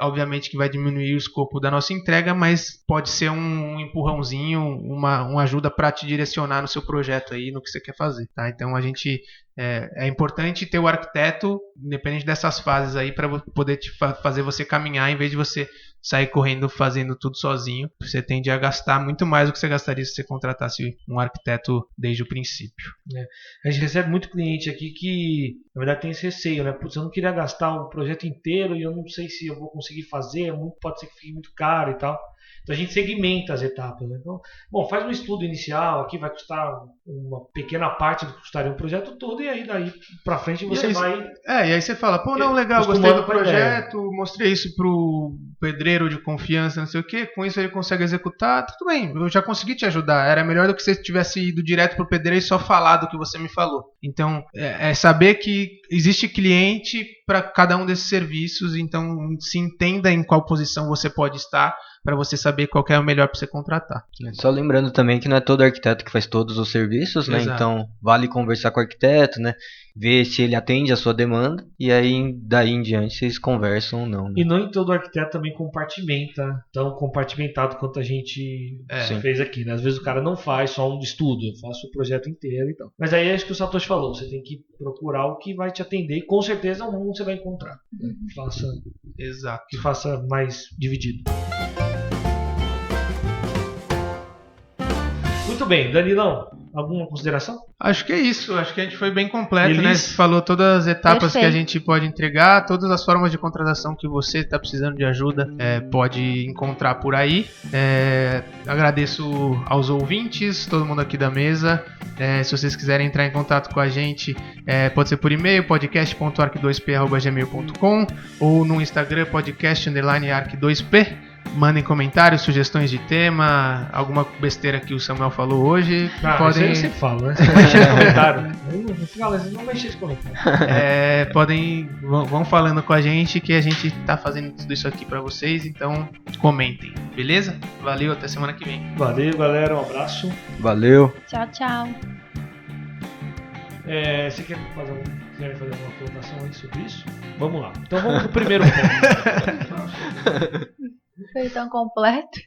obviamente que vai diminuir o escopo da nossa entrega, mas pode ser um empurrãozinho, uma ajuda para te direcionar no seu projeto aí, no que você quer fazer, tá? Então a gente... É importante ter o arquiteto, independente dessas fases aí, para poder fazer você caminhar, em vez de você sair correndo fazendo tudo sozinho. Você tende a gastar muito mais do que você gastaria se você contratasse um arquiteto desde o princípio. A gente recebe muito cliente aqui que, na verdade, tem esse receio, né? Putz, eu não queria gastar o projeto inteiro e eu não sei se eu vou conseguir fazer, pode ser que fique muito caro e tal. Então a gente segmenta as etapas, né? Então, bom, faz um estudo inicial, aqui vai custar uma pequena parte do que custaria um projeto todo, e aí daí pra frente você vai... E aí você fala, não, legal, gostei do projeto, mostrei isso pro pedreiro de confiança, não sei o que, com isso ele consegue executar, tudo bem, eu já consegui te ajudar, era melhor do que se você tivesse ido direto pro pedreiro e só falado o que você me falou. Então, saber que existe cliente para cada um desses serviços, então se entenda em qual posição você pode estar, para você saber qual que é o melhor para você contratar. Só lembrando também que não é todo arquiteto que faz todos os serviços, né? Então vale conversar com o arquiteto, né? Ver se ele atende a sua demanda, e aí daí em diante vocês conversam ou não, né? E não todo arquiteto também compartimenta, tão compartimentado quanto a gente fez aqui, né? Às vezes o cara não faz só um estudo, eu faço o projeto inteiro e tal. Mas aí é isso que o Satoshi falou, você tem que procurar o que vai te atender, e com certeza um você vai encontrar. Que faça mais dividido. Muito bem, Danilão, alguma consideração? Acho que é isso. Acho que a gente foi bem completo, Elis? né? Você falou todas as etapas Perfeito. que a gente pode entregar, todas as formas de contratação que você está precisando de ajuda pode encontrar por aí. Agradeço aos ouvintes, todo mundo aqui da mesa. Se vocês quiserem entrar em contato com a gente, pode ser por e-mail, podcast.arc2p@gmail.com ou no Instagram, podcast_arc2p. Mandem comentários, sugestões de tema, alguma besteira que o Samuel falou hoje. Podem... Você fala, né? Você vai encher de comentário. Não vai encher de comentário. Vão falando com a gente que a gente tá fazendo tudo isso aqui pra vocês, então comentem, beleza? Valeu, até semana que vem. Valeu, galera, um abraço. Valeu. Tchau, tchau. Você quer fazer alguma colocação aí sobre isso? Vamos lá. Então vamos pro primeiro ponto. Foi tão completo.